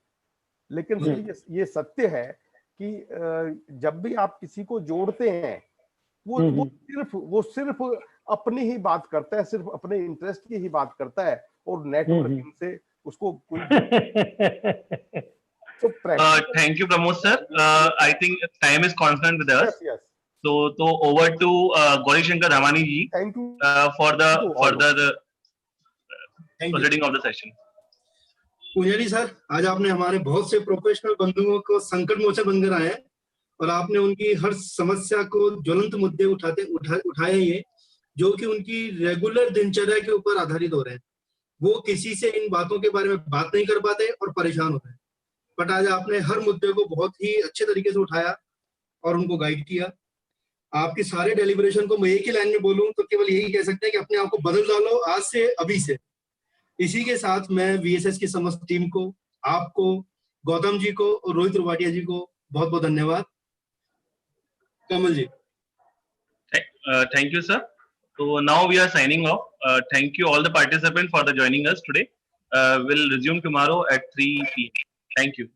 Speaker 9: लेकिन ये सत्य है कि जब भी आप किसी को जोड़ते हैं वो सिर्फ अपनी ही बात करता है, सिर्फ अपने इंटरेस्ट की ही बात करता है, और नेटवर्किंग से उसको कोई So
Speaker 3: Thank you, Pramod sir. I think time is constant with us.
Speaker 9: yes.
Speaker 3: So over to Gauri Shankar Ramani ji
Speaker 9: Thank you.
Speaker 3: for the
Speaker 10: Thank you.
Speaker 3: proceeding of the session.
Speaker 10: Punia sir, आज आपने हमारे बहुत से professional बंधुओं को संकट मोचन बनकर आए हैं और आपने उनकी हर समस्या को ज्वलंत मुद्दे उठाए ये जो कि उनकी रेगुलर दिनचर्या के ऊपर आधारित हो रहे हैं। वो किसी से इन बातों के बारे में बात नहीं कर पाते और परेशान होते हैं, बट आज आपने हर मुद्दे को बहुत ही अच्छे तरीके से उठाया और उनको गाइड किया। आपके सारे डेलिब्रेशन को मैं एक ही लाइन में बोलूं तो केवल यही कह सकते हैं कि अपने आप को बदल डालो आज से, अभी से। इसी के साथ मैं VSS की समस्त टीम को, आपको, गौतम जी को और रोहित त्रिपाठी जी को बहुत बहुत धन्यवाद। कमल जी।
Speaker 3: Thank you, sir. So now we are signing off. Thank you all the participants for the joining us today. We'll resume tomorrow at 3 p.m. Thank you.